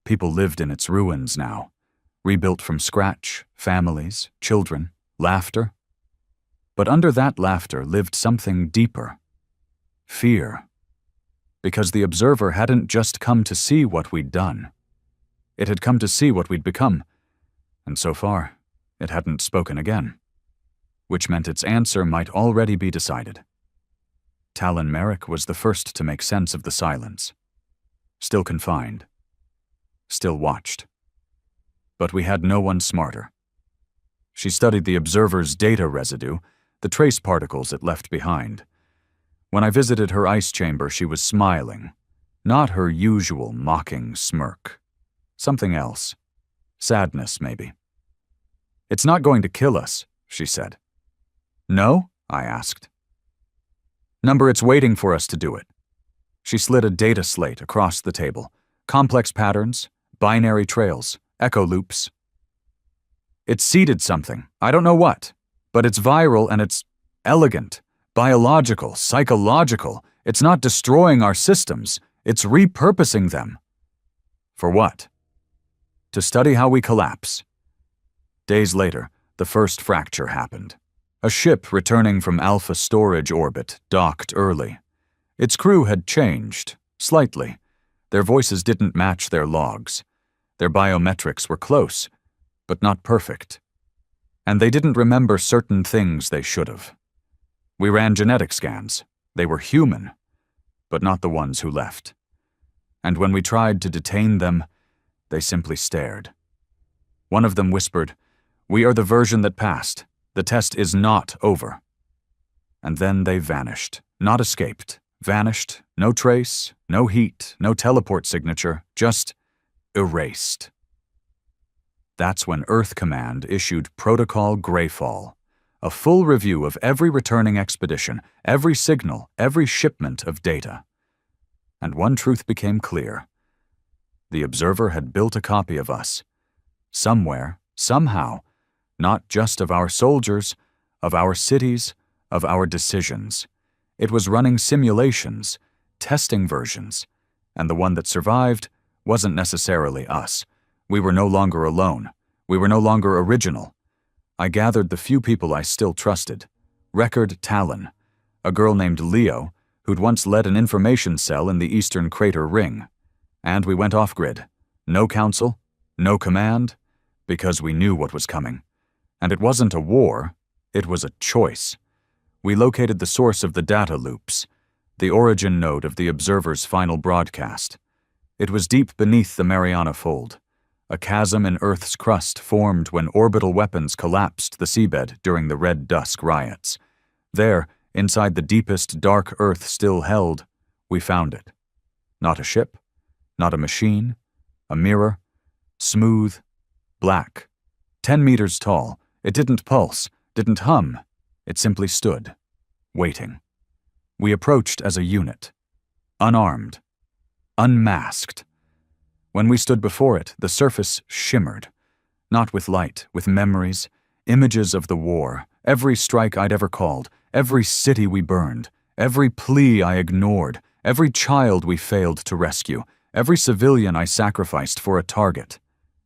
Speaker 1: People lived in its ruins now, rebuilt from scratch, families, children, laughter. But under that laughter lived something deeper. Fear. Because the observer hadn't just come to see what we'd done. It had come to see what we'd become, and so far, it hadn't spoken again. Which meant its answer might already be decided. Talon Merrick was the first to make sense of the silence. Still confined. Still watched. But we had no one smarter. She studied the observer's data residue, the trace particles it left behind. When I visited her ice chamber, she was smiling. Not her usual mocking smirk. Something else. Sadness, maybe. It's not going to kill us, she said. No? I asked. Number, it's waiting for us to do it. She slid a data slate across the table. Complex patterns, binary trails, echo loops. It's seeded something. I don't know what. But it's viral and it's elegant, biological, psychological. It's not destroying our systems. It's repurposing them. For what? To study how we collapse. Days later, the first fracture happened. A ship returning from Alpha storage orbit docked early. Its crew had changed, slightly. Their voices didn't match their logs. Their biometrics were close, but not perfect. And they didn't remember certain things they should have. We ran genetic scans. They were human, but not the ones who left. And when we tried to detain them, they simply stared. One of them whispered, "We are the version that passed. The test is not over." And then they vanished, not escaped, vanished, no trace, no heat, no teleport signature, just erased. That's when Earth Command issued Protocol Greyfall, a full review of every returning expedition, every signal, every shipment of data. And one truth became clear. The observer had built a copy of us. Somewhere, somehow, not just of our soldiers, of our cities, of our decisions. It was running simulations, testing versions, and the one that survived wasn't necessarily us. We were no longer alone. We were no longer original. I gathered the few people I still trusted. Record Talon, a girl named Leo, who'd once led an information cell in the Eastern Crater Ring. And we went off-grid. No council, no command, because we knew what was coming. And it wasn't a war, It was a choice. We located the source of the data loops, the origin node of the observer's final broadcast. It was deep beneath the Mariana Fold. A chasm in Earth's crust formed when orbital weapons collapsed the seabed during the Red Dusk riots. There, inside the deepest dark Earth still held, we found it. Not a ship, not a machine, a mirror, smooth, black, 10 meters tall. It didn't pulse, didn't hum. It simply stood, waiting. We approached as a unit, unarmed, unmasked. When we stood before it, the surface shimmered, not with light, with memories, images of the war, every strike I'd ever called, every city we burned, every plea I ignored, every child we failed to rescue, every civilian I sacrificed for a target.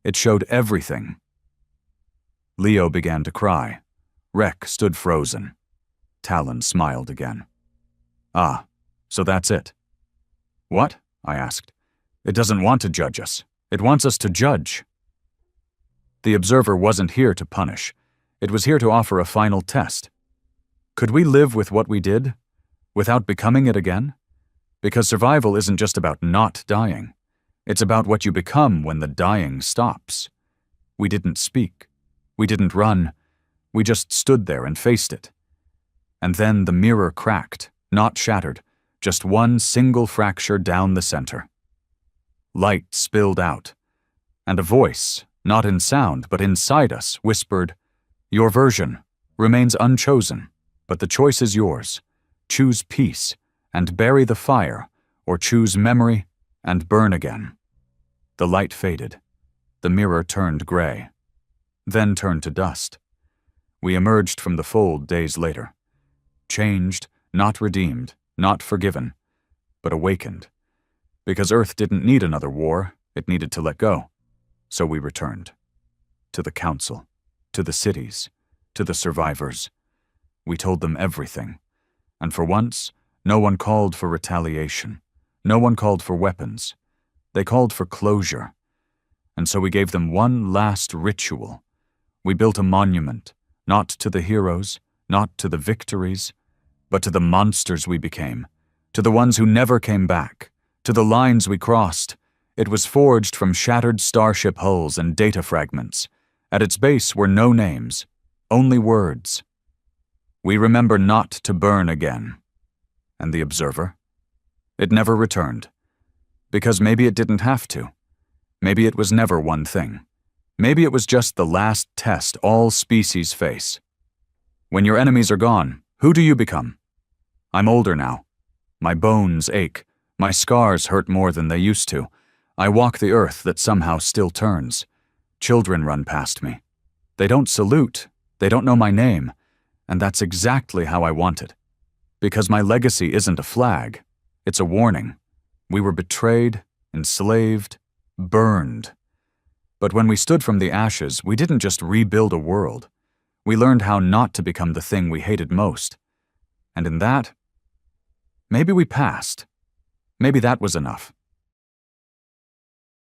Speaker 1: It showed everything. Leo began to cry. Rek stood frozen. Talon smiled again. Ah, so that's it. What? I asked. It doesn't want to judge us. It wants us to judge. The observer wasn't here to punish. It was here to offer a final test. Could we live with what we did, without becoming it again? Because survival isn't just about not dying. It's about what you become when the dying stops. We didn't speak. We didn't run. We just stood there and faced it. And then the mirror cracked, not shattered, just one single fracture down the center. Light spilled out, and a voice, not in sound but inside us, whispered, "Your version remains unchosen, but the choice is yours. Choose peace and bury the fire, or choose memory and burn again." The light faded. The mirror turned gray, then turned to dust. We emerged from the fold days later, changed, not redeemed, not forgiven, but awakened. Because Earth didn't need another war, it needed to let go. So we returned. To the Council, to the cities, to the survivors. We told them everything. And for once, no one called for retaliation. No one called for weapons. They called for closure. And so we gave them one last ritual. We built a monument, not to the heroes, not to the victories, but to the monsters we became, to the ones who never came back, to the lines we crossed. It was forged from shattered starship hulls and data fragments. At its base were no names, only words. We remember not to burn again. And the observer? It never returned. Because maybe it didn't have to. Maybe it was never one thing. Maybe it was just the last test all species face. When your enemies are gone, who do you become? I'm older now. My bones ache. My scars hurt more than they used to. I walk the earth that somehow still turns. Children run past me. They don't salute. They don't know my name. And that's exactly how I want it. Because my legacy isn't a flag. It's a warning. We were betrayed, enslaved, burned. But when we stood from the ashes, we didn't just rebuild a world. We learned how not to become the thing we hated most. And in that, maybe we passed. Maybe that was enough.